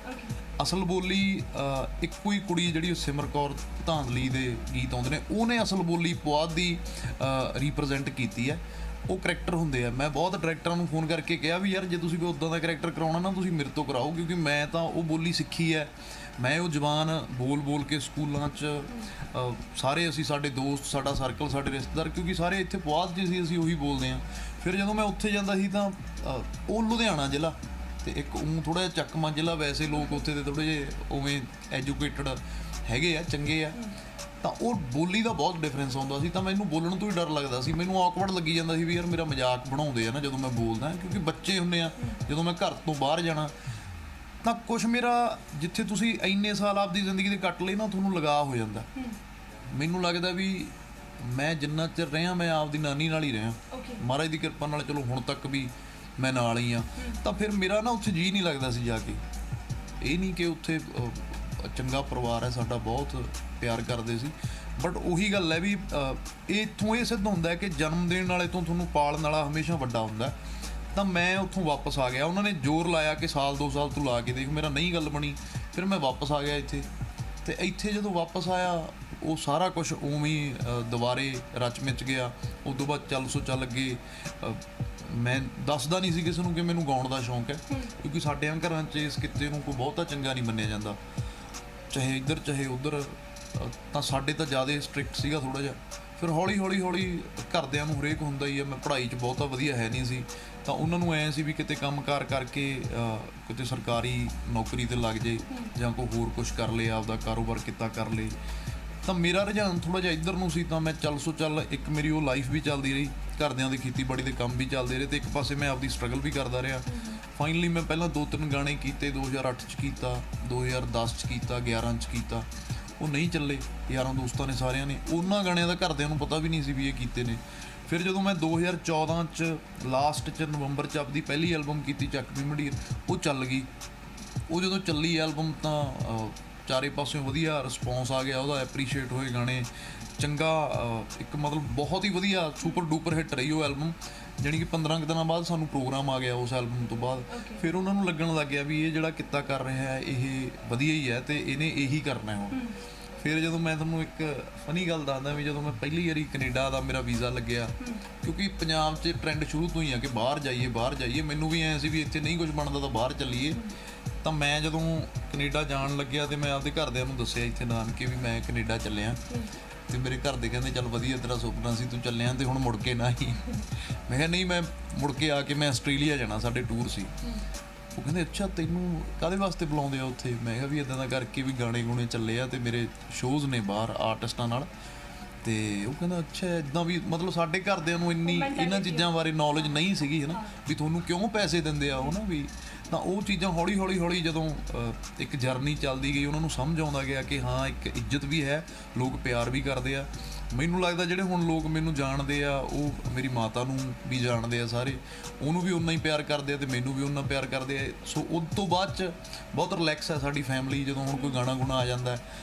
ਅਸਲ ਬੋਲੀ ਇੱਕੋ ਹੀ ਕੁੜੀ ਜਿਹੜੀ ਸਿਮਰ ਕੌਰ ਧਾਂਦਲੀ ਦੇ ਗੀਤ ਆਉਂਦੇ ਨੇ, ਉਹਨੇ ਅਸਲ ਬੋਲੀ ਪੁਆਧ ਦੀ ਰੀਪ੍ਰਜੈਂਟ ਕੀਤੀ ਹੈ। ਉਹ ਕਰੈਕਟਰ ਹੁੰਦੇ ਆ। ਮੈਂ ਬਹੁਤ ਡਾਇਰੈਕਟਰਾਂ ਨੂੰ ਫੋਨ ਕਰਕੇ ਕਿਹਾ ਵੀ ਯਾਰ ਜੇ ਤੁਸੀਂ ਕੋਈ ਉੱਦਾਂ ਦਾ ਕਰੈਕਟਰ ਕਰਾਉਣਾ ਨਾ ਤੁਸੀਂ ਮੇਰੇ ਤੋਂ ਕਰਾਓ, ਕਿਉਂਕਿ ਮੈਂ ਤਾਂ ਉਹ ਬੋਲੀ ਸਿੱਖੀ ਹੈ। ਮੈਂ ਉਹ ਜ਼ਬਾਨ ਬੋਲ ਕੇ ਸਕੂਲਾਂ 'ਚ ਸਾਰੇ ਅਸੀਂ, ਸਾਡੇ ਦੋਸਤ, ਸਾਡਾ ਸਰਕਲ, ਸਾਡੇ ਰਿਸ਼ਤੇਦਾਰ, ਕਿਉਂਕਿ ਸਾਰੇ ਇੱਥੇ ਪੁਆਧ 'ਚ ਸੀ, ਅਸੀਂ ਉਹੀ ਬੋਲਦੇ ਹਾਂ। ਫਿਰ ਜਦੋਂ ਮੈਂ ਉੱਥੇ ਜਾਂਦਾ ਸੀ ਤਾਂ ਉਹ ਲੁਧਿਆਣਾ ਜ਼ਿਲ੍ਹਾ ਅਤੇ ਇੱਕ ਉਹ ਥੋੜ੍ਹਾ ਜਿਹਾ ਚੱਕਮਾ ਜ਼ਿਲ੍ਹਾ, ਵੈਸੇ ਲੋਕ ਉੱਥੇ ਦੇ ਥੋੜ੍ਹੇ ਜਿਹੇ ਉਵੇਂ ਐਜੂਕੇਟਡ ਹੈਗੇ ਆ, ਚੰਗੇ ਆ, ਤਾਂ ਉਹ ਬੋਲੀ ਦਾ ਬਹੁਤ ਡਿਫਰੈਂਸ ਆਉਂਦਾ ਸੀ। ਤਾਂ ਮੈਨੂੰ ਬੋਲਣ ਤੋਂ ਹੀ ਡਰ ਲੱਗਦਾ ਸੀ, ਮੈਨੂੰ ਔਕਵਰਡ ਲੱਗੀ ਜਾਂਦਾ ਸੀ ਵੀ ਯਾਰ ਮੇਰਾ ਮਜ਼ਾਕ ਬਣਾਉਂਦੇ ਆ ਨਾ ਜਦੋਂ ਮੈਂ ਬੋਲਦਾ, ਕਿਉਂਕਿ ਬੱਚੇ ਹੁੰਦੇ ਆ। ਜਦੋਂ ਮੈਂ ਘਰ ਤੋਂ ਬਾਹਰ ਜਾਣਾ ਤਾਂ ਕੁਛ ਮੇਰਾ, ਜਿੱਥੇ ਤੁਸੀਂ ਇੰਨੇ ਸਾਲ ਆਪਦੀ ਜ਼ਿੰਦਗੀ ਦੇ ਕੱਟ ਲਏ ਨਾ, ਤੁਹਾਨੂੰ ਲਗਾਅ ਹੋ ਜਾਂਦਾ। ਮੈਨੂੰ ਲੱਗਦਾ ਵੀ ਮੈਂ ਜਿੰਨਾ ਚਿਰ ਰਿਹਾ ਮੈਂ ਆਪਦੀ ਨਾਨੀ ਨਾਲ ਹੀ ਰਿਹਾ, ਮਹਾਰਾਜ ਦੀ ਕਿਰਪਾ ਨਾਲ, ਚਲੋ ਹੁਣ ਤੱਕ ਵੀ ਮੈਂ ਨਾਲ ਹੀ ਹਾਂ। ਤਾਂ ਫਿਰ ਮੇਰਾ ਨਾ ਉੱਥੇ ਜੀਅ ਨਹੀਂ ਲੱਗਦਾ ਸੀ ਜਾ ਕੇ, ਇਹ ਨਹੀਂ ਕਿ ਉੱਥੇ ਚੰਗਾ ਪਰਿਵਾਰ ਹੈ ਸਾਡਾ, ਬਹੁਤ ਪਿਆਰ ਕਰਦੇ ਸੀ। ਬਟ ਉਹੀ ਗੱਲ ਹੈ ਵੀ ਇਹ ਇੱਥੋਂ ਇਹ ਸਿੱਧ ਹੁੰਦਾ ਕਿ ਜਨਮ ਦੇਣ ਵਾਲੇ ਤੋਂ ਤੁਹਾਨੂੰ ਪਾਲਣ ਵਾਲਾ ਹਮੇਸ਼ਾ ਵੱਡਾ ਹੁੰਦਾ। ਤਾਂ ਮੈਂ ਉੱਥੋਂ ਵਾਪਸ ਆ ਗਿਆ। ਉਹਨਾਂ ਨੇ ਜ਼ੋਰ ਲਾਇਆ ਕਿ ਸਾਲ 2 ਸਾਲ ਤੂੰ ਲਾ ਕੇ ਦੇਖ, ਮੇਰਾ ਨਹੀਂ ਗੱਲ ਬਣੀ। ਫਿਰ ਮੈਂ ਵਾਪਸ ਆ ਗਿਆ ਇੱਥੇ, ਅਤੇ ਇੱਥੇ ਜਦੋਂ ਵਾਪਸ ਆਇਆ ਉਹ ਸਾਰਾ ਕੁਛ ਉਵੇਂ ਹੀ ਦੁਬਾਰੇ ਰਚ ਮਿਚ ਗਿਆ। ਉਸ ਤੋਂ ਬਾਅਦ ਚੱਲ ਸੋ ਚੱਲ ਅੱਗੇ। ਮੈਂ ਦੱਸਦਾ ਨਹੀਂ ਸੀ ਕਿਸੇ ਨੂੰ ਕਿ ਮੈਨੂੰ ਗਾਉਣ ਦਾ ਸ਼ੌਂਕ ਹੈ, ਕਿਉਂਕਿ ਸਾਡੇ ਘਰਾਂ 'ਚ ਇਸ ਕਿੱਤੇ ਨੂੰ ਕੋਈ ਬਹੁਤਾ ਚੰਗਾ ਨਹੀਂ ਮੰਨਿਆ ਜਾਂਦਾ, ਚਾਹੇ ਇੱਧਰ ਚਾਹੇ ਉੱਧਰ। ਤਾਂ ਸਾਡੇ ਤਾਂ ਜ਼ਿਆਦਾ ਸਟ੍ਰਿਕਟ ਸੀਗਾ ਥੋੜ੍ਹਾ ਜਿਹਾ। ਫਿਰ ਹੌਲੀ ਘਰਦਿਆਂ ਨੂੰ ਹਰੇਕ ਹੁੰਦਾ ਹੀ ਆ। ਮੈਂ ਪੜ੍ਹਾਈ 'ਚ ਬਹੁਤਾ ਵਧੀਆ ਹੈ ਨਹੀਂ ਸੀ, ਤਾਂ ਉਹਨਾਂ ਨੂੰ ਐਂ ਸੀ ਵੀ ਕਿਤੇ ਕੰਮ ਕਾਰ ਕਰਕੇ ਕਿਤੇ ਸਰਕਾਰੀ ਨੌਕਰੀ 'ਤੇ ਲੱਗ ਜੇ ਜਾਂ ਕੋਈ ਹੋਰ ਕੁਛ ਕਰ ਲਏ, ਆਪਦਾ ਕਾਰੋਬਾਰ ਕਿੱਤਾ ਕਰ ਲਏ। ਤਾਂ ਮੇਰਾ ਰੁਝਾਨ ਥੋੜ੍ਹਾ ਜਿਹਾ ਇੱਧਰ ਨੂੰ ਸੀ। ਤਾਂ ਮੈਂ ਚੱਲ ਸੋ ਚੱਲ, ਇੱਕ ਮੇਰੀ ਉਹ ਲਾਈਫ ਵੀ ਚੱਲਦੀ ਰਹੀ, ਘਰਦਿਆਂ ਦੀ ਖੇਤੀਬਾੜੀ ਦੇ ਕੰਮ ਵੀ ਚੱਲਦੇ ਰਹੇ, ਅਤੇ ਇੱਕ ਪਾਸੇ ਮੈਂ ਆਪਦੀ ਸਟਰਗਲ ਵੀ ਕਰਦਾ ਰਿਹਾ। ਫਾਈਨਲੀ ਮੈਂ ਪਹਿਲਾਂ 2-3 ਗਾਣੇ ਕੀਤੇ, 2008 'ਚ ਕੀਤਾ, 2010 'ਚ ਕੀਤਾ, 11 'ਚ ਕੀਤਾ। ਉਹ ਨਹੀਂ ਚੱਲੇ ਯਾਰਾਂ ਦੋਸਤਾਂ ਨੇ ਸਾਰਿਆਂ ਨੇ। ਉਹਨਾਂ ਗਾਣਿਆਂ ਦਾ ਘਰਦਿਆਂ ਨੂੰ ਪਤਾ ਵੀ ਨਹੀਂ ਸੀ ਵੀ ਇਹ ਕੀਤੇ ਨੇ। ਫਿਰ ਜਦੋਂ ਮੈਂ 2014 'ਚ ਲਾਸਟ 'ਚ ਨਵੰਬਰ 'ਚ ਆਪਦੀ ਪਹਿਲੀ ਐਲਬਮ ਕੀਤੀ ਚੱਕ ਵੀ ਮੰਡੀਰ, ਉਹ ਚੱਲ ਗਈ। ਉਹ ਜਦੋਂ ਚੱਲੀ ਐਲਬਮ ਤਾਂ ਚਾਰੇ ਪਾਸਿਓਂ ਵਧੀਆ ਰਿਸਪੌਂਸ ਆ ਗਿਆ ਉਹਦਾ, ਐਪਰੀਸ਼ੀਏਟ ਹੋਏ ਗਾਣੇ, ਚੰਗਾ ਇੱਕ ਮਤਲਬ ਬਹੁਤ ਹੀ ਵਧੀਆ ਸੁਪਰ ਡੂਪਰ ਹਿੱਟ ਰਹੀ ਉਹ ਐਲਬਮ। ਜਾਣੀ ਕਿ 15 ਕੁ ਦਿਨਾਂ ਬਾਅਦ ਸਾਨੂੰ ਪ੍ਰੋਗਰਾਮ ਆ ਗਿਆ ਉਸ ਐਲਬਮ ਤੋਂ ਬਾਅਦ। ਫਿਰ ਉਹਨਾਂ ਨੂੰ ਲੱਗਣ ਲੱਗ ਗਿਆ ਵੀ ਇਹ ਜਿਹੜਾ ਕਿੱਤਾ ਕਰ ਰਿਹਾ ਹੈ ਇਹ ਵਧੀਆ ਹੀ ਹੈ ਅਤੇ ਇਹਨੇ ਇਹੀ ਕਰਨਾ ਹੁਣ। ਫਿਰ ਜਦੋਂ ਮੈਂ ਤੁਹਾਨੂੰ ਇੱਕ ਫਨੀ ਗੱਲ ਦੱਸਦਾ ਵੀ ਜਦੋਂ ਮੈਂ ਪਹਿਲੀ ਵਾਰੀ ਕੈਨੇਡਾ ਦਾ ਮੇਰਾ ਵੀਜ਼ਾ ਲੱਗਿਆ, ਕਿਉਂਕਿ ਪੰਜਾਬ 'ਚ ਟਰੈਂਡ ਸ਼ੁਰੂ ਤੋਂ ਹੀ ਆ ਕਿ ਬਾਹਰ ਜਾਈਏ। ਮੈਨੂੰ ਵੀ ਐਂ ਸੀ ਵੀ ਇੱਥੇ ਨਹੀਂ ਕੁਝ ਬਣਦਾ ਤਾਂ ਬਾਹਰ ਚੱਲੀਏ। ਤਾਂ ਮੈਂ ਜਦੋਂ ਕੈਨੇਡਾ ਜਾਣ ਲੱਗਿਆ ਅਤੇ ਮੈਂ ਆਪਦੇ ਘਰਦਿਆਂ ਨੂੰ ਦੱਸਿਆ ਇੱਥੇ ਨਾਨਕੇ ਵੀ ਮੈਂ ਕੈਨੇਡਾ ਚੱਲਿਆ, ਅਤੇ ਮੇਰੇ ਘਰ ਦੇ ਕਹਿੰਦੇ ਚੱਲ ਵਧੀਆ, ਤੇਰਾ ਸੁਪਨਾ ਸੀ, ਤੂੰ ਚੱਲਿਆ ਅਤੇ ਹੁਣ ਮੁੜ ਕੇ ਨਾ ਹੀ। ਮੈਂ ਕਿਹਾ ਨਹੀਂ, ਮੈਂ ਮੁੜ ਕੇ ਆ ਕੇ ਮੈਂ ਆਸਟ੍ਰੇਲੀਆ ਜਾਣਾ, ਸਾਡੇ ਟੂਰ ਸੀ। ਉਹ ਕਹਿੰਦੇ ਅੱਛਾ ਤੈਨੂੰ ਕਾਹਦੇ ਵਾਸਤੇ ਬੁਲਾਉਂਦੇ ਆ ਉੱਥੇ? ਮੈਂ ਕਿਹਾ ਵੀ ਇੱਦਾਂ ਦਾ ਕਰਕੇ ਵੀ ਗਾਣੇ ਗੂਣੇ ਚੱਲੇ ਆ ਅਤੇ ਮੇਰੇ ਸ਼ੋਜ਼ ਨੇ ਬਾਹਰ ਆਰਟਿਸਟਾਂ ਨਾਲ। ਅਤੇ ਉਹ ਕਹਿੰਦਾ ਅੱਛਾ ਇੱਦਾਂ ਵੀ, ਮਤਲਬ ਸਾਡੇ ਘਰਦਿਆਂ ਨੂੰ ਇੰਨੀ ਇਹਨਾਂ ਚੀਜ਼ਾਂ ਬਾਰੇ ਨੌਲੇਜ ਨਹੀਂ ਸੀਗੀ, ਹੈ ਨਾ, ਵੀ ਤੁਹਾਨੂੰ ਕਿਉਂ ਪੈਸੇ ਦਿੰਦੇ ਆ ਉਹ ਨਾ ਵੀ। ਤਾਂ ਉਹ ਚੀਜ਼ਾਂ ਹੌਲੀ ਜਦੋਂ ਇੱਕ ਜਰਨੀ ਚੱਲਦੀ ਗਈ, ਉਹਨਾਂ ਨੂੰ ਸਮਝ ਆਉਂਦਾ ਗਿਆ ਕਿ ਹਾਂ ਇੱਕ ਇੱਜ਼ਤ ਵੀ ਹੈ, ਲੋਕ ਪਿਆਰ ਵੀ ਕਰਦੇ ਆ। ਮੈਨੂੰ ਲੱਗਦਾ ਜਿਹੜੇ ਹੁਣ ਲੋਕ ਮੈਨੂੰ ਜਾਣਦੇ ਆ ਉਹ ਮੇਰੀ ਮਾਤਾ ਨੂੰ ਵੀ ਜਾਣਦੇ ਆ ਸਾਰੇ, ਉਹਨੂੰ ਵੀ ਉਨਾ ਹੀ ਪਿਆਰ ਕਰਦੇ ਆ ਅਤੇ ਮੈਨੂੰ ਵੀ ਉਨਾ ਪਿਆਰ ਕਰਦੇ ਆ। ਸੋ ਉਸ ਤੋਂ ਬਾਅਦ 'ਚ ਬਹੁਤ ਰਿਲੈਕਸ ਹੈ ਸਾਡੀ ਫੈਮਿਲੀ। ਜਦੋਂ ਹੁਣ ਕੋਈ ਗਾਣਾ ਗੁਣਾ ਆ ਜਾਂਦਾ,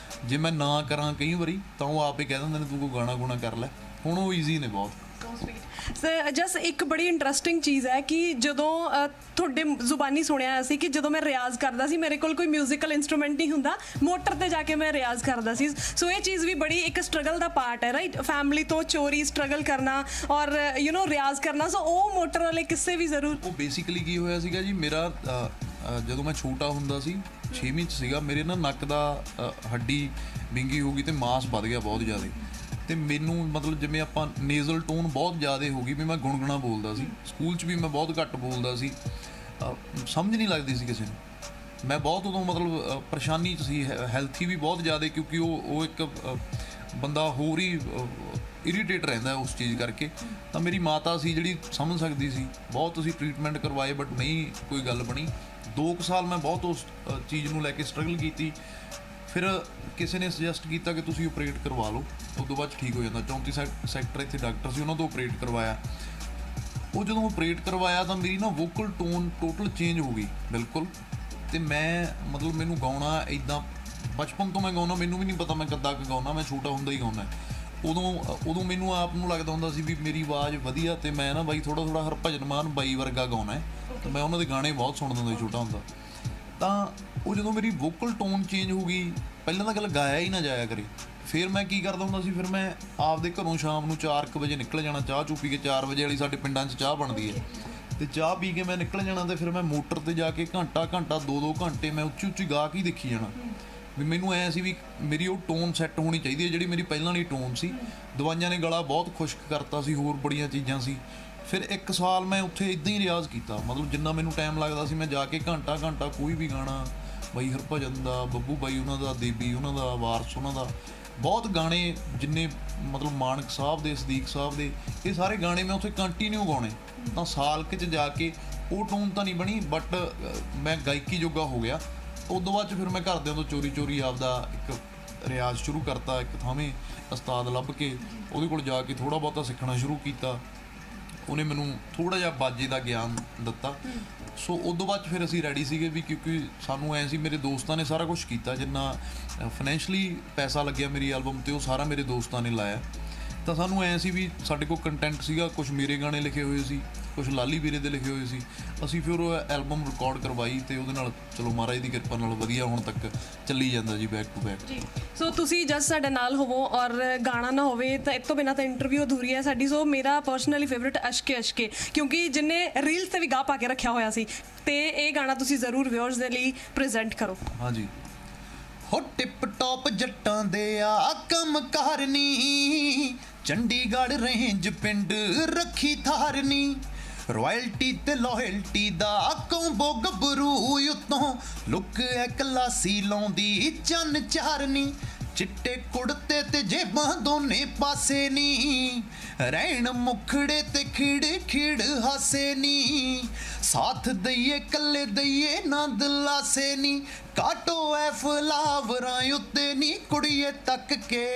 ਜੇ ਮੈਂ ਨਾ ਕਰਾਂ ਕਈ ਵਾਰੀ ਤਾਂ ਉਹ ਆਪ ਹੀ ਕਹਿ ਦਿੰਦੇ ਨੇ ਤੂੰ ਕੋਈ ਗਾਣਾ ਗੁਣਾ ਕਰ ਲੈ। ਹੁਣ ਉਹ ਈਜ਼ੀ ਨੇ ਬਹੁਤ। ਸਰ ਜਸ ਇੱਕ ਬੜੀ ਇੰਟਰਸਟਿੰਗ ਚੀਜ਼ ਹੈ ਕਿ ਜਦੋਂ ਤੁਹਾਡੇ ਜ਼ੁਬਾਨੀ ਸੁਣਿਆ ਸੀ ਕਿ ਜਦੋਂ ਮੈਂ ਰਿਆਜ਼ ਕਰਦਾ ਸੀ ਮੇਰੇ ਕੋਲ ਕੋਈ ਮਿਊਜ਼ੀਕਲ ਇੰਸਟਰੂਮੈਂਟ ਨਹੀਂ ਹੁੰਦਾ, ਮੋਟਰ ਤੇ ਜਾ ਕੇ ਮੈਂ ਰਿਆਜ਼ ਕਰਦਾ ਸੀ। ਸੋ ਇਹ ਚੀਜ਼ ਵੀ ਬੜੀ ਇੱਕ ਸਟਰਗਲ ਦਾ ਪਾਰਟ ਹੈ, ਰਾਈਟ? ਫੈਮਿਲੀ ਤੋਂ ਚੋਰੀ ਸਟਰਗਲ ਕਰਨਾ ਔਰ ਰਿਆਜ਼ ਕਰਨਾ। ਸੋ ਉਹ ਮੋਟਰ ਵਾਲੇ ਕਿੱਸੇ ਵੀ ਜ਼ਰੂਰ। ਉਹ ਬੇਸਿਕਲੀ ਕੀ ਹੋਇਆ ਸੀਗਾ ਜੀ, ਮੇਰਾ ਜਦੋਂ ਮੈਂ ਛੋਟਾ ਹੁੰਦਾ ਸੀ 6ਵੀਂ 'ਚ ਸੀਗਾ, ਮੇਰੇ ਨਾ ਨੱਕ ਦਾ ਹੱਡੀ ਵਿੰਗੀ ਹੋ ਗਈ ਅਤੇ ਮਾਸ ਵੱਧ ਗਿਆ ਬਹੁਤ ਜ਼ਿਆਦਾ। ਅਤੇ ਮੈਨੂੰ ਮਤਲਬ ਜਿਵੇਂ ਆਪਾਂ ਨੇਜ਼ਲ ਟੋਨ ਬਹੁਤ ਜ਼ਿਆਦਾ ਹੋ ਗਈ, ਵੀ ਮੈਂ ਗੁਣਗੁਣਾ ਬੋਲਦਾ ਸੀ। ਸਕੂਲ 'ਚ ਵੀ ਮੈਂ ਬਹੁਤ ਘੱਟ ਬੋਲਦਾ ਸੀ, ਸਮਝ ਨਹੀਂ ਲੱਗਦੀ ਸੀ ਕਿਸੇ ਨੂੰ। ਮੈਂ ਬਹੁਤ ਉਦੋਂ ਮਤਲਬ ਪਰੇਸ਼ਾਨੀ 'ਚ ਸੀ, ਹੈਲਥੀ ਵੀ ਬਹੁਤ ਜ਼ਿਆਦਾ, ਕਿਉਂਕਿ ਉਹ ਇੱਕ ਬੰਦਾ ਹੋਰ ਹੀ ਇਰੀਟੇਟ ਰਹਿੰਦਾ ਉਸ ਚੀਜ਼ ਕਰਕੇ। ਤਾਂ ਮੇਰੀ ਮਾਤਾ ਸੀ ਜਿਹੜੀ ਸਮਝ ਸਕਦੀ ਸੀ, ਬਹੁਤ ਅਸੀਂ ਟਰੀਟਮੈਂਟ ਕਰਵਾਏ ਬਟ ਨਹੀਂ ਕੋਈ ਗੱਲ ਬਣੀ। 2 ਕੁ ਸਾਲ ਮੈਂ ਬਹੁਤ ਉਸ ਚੀਜ਼ ਨੂੰ ਲੈ ਕੇ ਸਟਰਗਲ ਕੀਤੀ। ਫਿਰ ਕਿਸੇ ਨੇ ਸੁਜੈਸਟ ਕੀਤਾ ਕਿ ਤੁਸੀਂ ਆਪਰੇਟ ਕਰਵਾ ਲਓ, ਉਸ ਤੋਂ ਬਾਅਦ ਠੀਕ ਹੋ ਜਾਂਦਾ। 34 ਸੈਕਟਰ ਇੱਥੇ ਡਾਕਟਰ ਸੀ, ਉਹਨਾਂ ਤੋਂ ਆਪਰੇਟ ਕਰਵਾਇਆ। ਉਹ ਜਦੋਂ ਆਪਰੇਟ ਕਰਵਾਇਆ ਤਾਂ ਮੇਰੀ ਨਾ ਵੋਕਲ ਟੋਨ ਟੋਟਲ ਚੇਂਜ ਹੋ ਗਈ ਬਿਲਕੁਲ। ਅਤੇ ਮੈਂ ਮਤਲਬ ਮੈਨੂੰ ਗਾਉਣਾ ਇੱਦਾਂ ਬਚਪਨ ਤੋਂ ਮੈਂ ਗਾਉਣਾ, ਮੈਨੂੰ ਵੀ ਨਹੀਂ ਪਤਾ ਮੈਂ ਕਿੱਦਾਂ ਕੁ ਗਾਉਣਾ, ਮੈਂ ਛੋਟਾ ਹੁੰਦਾ ਹੀ ਗਾਉਣਾ। ਉਦੋਂ ਮੈਨੂੰ ਆਪ ਨੂੰ ਲੱਗਦਾ ਹੁੰਦਾ ਸੀ ਵੀ ਮੇਰੀ ਆਵਾਜ਼ ਵਧੀਆ, ਅਤੇ ਮੈਂ ਨਾ ਬਾਈ ਥੋੜ੍ਹਾ ਹਰਭਜਨ ਮਾਨ ਬਾਈ ਵਰਗਾ ਗਾਉਣਾ ਹੈ। ਅਤੇ ਮੈਂ ਉਹਨਾਂ ਦੇ ਗਾਣੇ ਬਹੁਤ ਸੁਣਦਾ ਹੁੰਦਾ ਸੀ ਛੋਟਾ ਹੁੰਦਾ। ਤਾਂ ਉਹ ਜਦੋਂ ਮੇਰੀ ਵੋਕਲ ਟੋਨ ਚੇਂਜ ਹੋ ਗਈ, ਪਹਿਲਾਂ ਤਾਂ ਗੱਲ ਗਾਇਆ ਹੀ ਨਾ ਜਾਇਆ ਕਰੇ। ਫਿਰ ਮੈਂ ਕੀ ਕਰਦਾ ਹੁੰਦਾ ਸੀ, ਫਿਰ ਮੈਂ ਆਪਦੇ ਘਰੋਂ ਸ਼ਾਮ ਨੂੰ 4 ਕੁ ਵਜੇ ਨਿਕਲ ਜਾਣਾ, ਚਾਹ ਚੂ ਪੀ ਕੇ। 4 ਵਜੇ ਵਾਲੀ ਸਾਡੇ ਪਿੰਡਾਂ 'ਚ ਚਾਹ ਬਣਦੀ ਹੈ, ਅਤੇ ਚਾਹ ਪੀ ਕੇ ਮੈਂ ਨਿਕਲ ਜਾਣਾ। ਅਤੇ ਫਿਰ ਮੈਂ ਮੋਟਰ 'ਤੇ ਜਾ ਕੇ ਘੰਟਾ 2-2 ਘੰਟੇ ਮੈਂ ਉੱਚੀ ਗਾ ਕੇ ਹੀ ਦੇਖੀ ਜਾਣਾ। ਵੀ ਮੈਨੂੰ ਐਂ ਸੀ ਵੀ ਮੇਰੀ ਉਹ ਟੋਨ ਸੈੱਟ ਹੋਣੀ ਚਾਹੀਦੀ ਹੈ ਜਿਹੜੀ ਮੇਰੀ ਪਹਿਲਾਂ ਵਾਲੀ ਟੋਨ ਸੀ। ਦਵਾਈਆਂ ਨੇ ਗਲਾ ਬਹੁਤ ਖੁਸ਼ਕ ਕਰਤਾ ਸੀ, ਹੋਰ ਬੜੀਆਂ ਚੀਜ਼ਾਂ ਸੀ। ਫਿਰ 1 ਸਾਲ ਮੈਂ ਉੱਥੇ ਇੱਦਾਂ ਹੀ ਰਿਆਜ਼ ਕੀਤਾ, ਮਤਲਬ ਜਿੰਨਾ ਮੈਨੂੰ ਟਾਈਮ ਲੱਗਦਾ ਸੀ ਮੈਂ ਜਾ ਕੇ ਘੰਟਾ ਕੋਈ ਵੀ ਗਾਣਾ, ਬਾਈ ਹਰਭਜਨ ਦਾ, ਬੱਬੂ ਬਾਈ ਉਹਨਾਂ ਦਾ, ਦੇਬੀ ਉਹਨਾਂ ਦਾ, ਵਾਰਸ ਉਹਨਾਂ ਦਾ, ਬਹੁਤ ਗਾਣੇ ਜਿੰਨੇ ਮਤਲਬ ਮਾਨਕ ਸਾਹਿਬ ਦੇ, ਸਦੀਕ ਸਾਹਿਬ ਦੇ, ਇਹ ਸਾਰੇ ਗਾਣੇ ਮੈਂ ਉੱਥੇ ਕੰਟੀਨਿਊ ਗਾਉਣੇ। ਤਾਂ ਸਾਲ ਕੁ 'ਚ ਜਾ ਕੇ ਉਹ ਟੋਨ ਤਾਂ ਨਹੀਂ ਬਣੀ ਬਟ ਮੈਂ ਗਾਇਕੀ ਜੋਗਾ ਹੋ ਗਿਆ। ਉਸ ਤੋਂ ਬਾਅਦ 'ਚ ਫਿਰ ਮੈਂ ਘਰਦਿਆਂ ਤੋਂ ਚੋਰੀ ਆਪਦਾ ਇੱਕ ਰਿਆਜ਼ ਸ਼ੁਰੂ ਕਰਤਾ। ਇੱਕ ਥਾਵੇਂ ਉਸਤਾਦ ਲੱਭ ਕੇ ਉਹਦੇ ਕੋਲ ਜਾ ਕੇ ਥੋੜ੍ਹਾ ਬਹੁਤਾ ਸਿੱਖਣਾ ਸ਼ੁਰੂ ਕੀਤਾ। ਉਹਨੇ ਮੈਨੂੰ ਥੋੜ੍ਹਾ ਜਿਹਾ ਬਾਜੇ ਦਾ ਗਿਆਨ ਦਿੱਤਾ। ਸੋ ਉਦੋਂ ਬਾਅਦ 'ਚ ਫਿਰ ਅਸੀਂ ਰੈਡੀ ਸੀਗੇ ਵੀ, ਕਿਉਂਕਿ ਸਾਨੂੰ ਐਂ ਸੀ ਮੇਰੇ ਦੋਸਤਾਂ ਨੇ ਸਾਰਾ ਕੁਝ ਕੀਤਾ, ਜਿੰਨਾ ਫਾਈਨੈਂਸ਼ਲੀ ਪੈਸਾ ਲੱਗਿਆ ਮੇਰੀ ਐਲਬਮ ਤੇ ਉਹ ਸਾਰਾ ਮੇਰੇ ਦੋਸਤਾਂ ਨੇ ਲਾਇਆ। ਤਾਂ ਸਾਨੂੰ ਐਂ ਸੀ ਵੀ ਸਾਡੇ ਕੋਲ ਕੰਟੈਂਟ ਸੀਗਾ, ਕੁਝ ਮੇਰੇ ਗਾਣੇ ਲਿਖੇ ਹੋਏ ਸੀ, ਕੁਝ ਲਾਲੀ ਵੀਰੇ ਦੇ ਲਿਖੇ ਹੋਏ ਸੀ। ਅਸੀਂ ਫਿਰ ਉਹ ਐਲਬਮ ਰਿਕਾਰਡ ਕਰਵਾਈ ਤੇ ਉਹਦੇ ਨਾਲ ਚਲੋ ਮਹਾਰਾਜ ਦੀ ਕਿਰਪਾ ਨਾਲ ਵਧੀਆ ਹੁਣ ਤੱਕ ਚੱਲੀ ਜਾਂਦਾ ਜੀ, ਬੈਕ ਟੂ ਬੈਕ। ਜੀ ਸੋ ਤੁਸੀਂ ਜਸ ਸਾਡੇ ਨਾਲ ਹੋਵੋ ਔਰ ਗਾਣਾ ਨਾ ਹੋਵੇ ਤਾਂ ਇਸ ਤੋਂ ਬਿਨਾਂ ਤਾਂ ਇੰਟਰਵਿਊ ਅਧੂਰੀ ਹੈ ਸਾਡੀ। ਸੋ ਮੇਰਾ ਪਰਸਨਲੀ ਫੇਵਰਿਟ ਅਸ਼ਕੇ ਅਸ਼ਕੇ, ਕਿਉਂਕਿ ਜਿੰਨੇ ਰੀਲਸ ਤੇ ਵੀ ਗਾ ਪਾ ਕੇ ਰੱਖਿਆ ਹੋਇਆ ਸੀ, ਤੇ ਇਹ ਗਾਣਾ ਤੁਸੀਂ ਜ਼ਰੂਰ ਵਿਊਅਰਸ ਦੇ ਲਈ ਪ੍ਰੈਜ਼ੈਂਟ ਕਰੋ। ਹਾਂਜੀ। ਹੋ ਟਿਪ ਟੌਪ ਜੱਟਾਂ ਦੇ ਆ ਕੰਮ ਕਰਨੀ, ਚੰਡੀਗੜ੍ਹ ਰੇਂਜ ਪਿੰਡ ਰੱਖੀ ਥਾਰਨੀ, ਰਾਇਲਟੀ ਤੇ ਲਾਇਲਟੀ ਦਾ ਕੰਬੋ ਗੱਭਰੂ ਉਤੋਂ ਲੁੱਕ ਐ ਕਲਾਸੀ ਲਾਉਂਦੀ ਚੰਨ ਚਾਰਨੀ, ਚਿੱਟੇ ਕੁੜਤੇ ਤੇ ਜੇਬਾਂ ਦੋਨੇ ਪਾਸੇ ਨੀ, ਰਹਿਣ ਮੁਖੜੇ ਤੇ ਖਿੜ ਖਿੜ ਹਾਸੇ ਨੀ, ਸਾਥ ਦਈਏ ਕੱਲੇ ਦਈਏ ਨਾ ਦਿਲਾਸੇ ਨੀ, ਕਾਟੋ ਐ ਫਲਾਵਰਾਂ ਉੱਤੇ ਨੀ ਕੁੜੀਏ ਤੱਕ ਕੇ।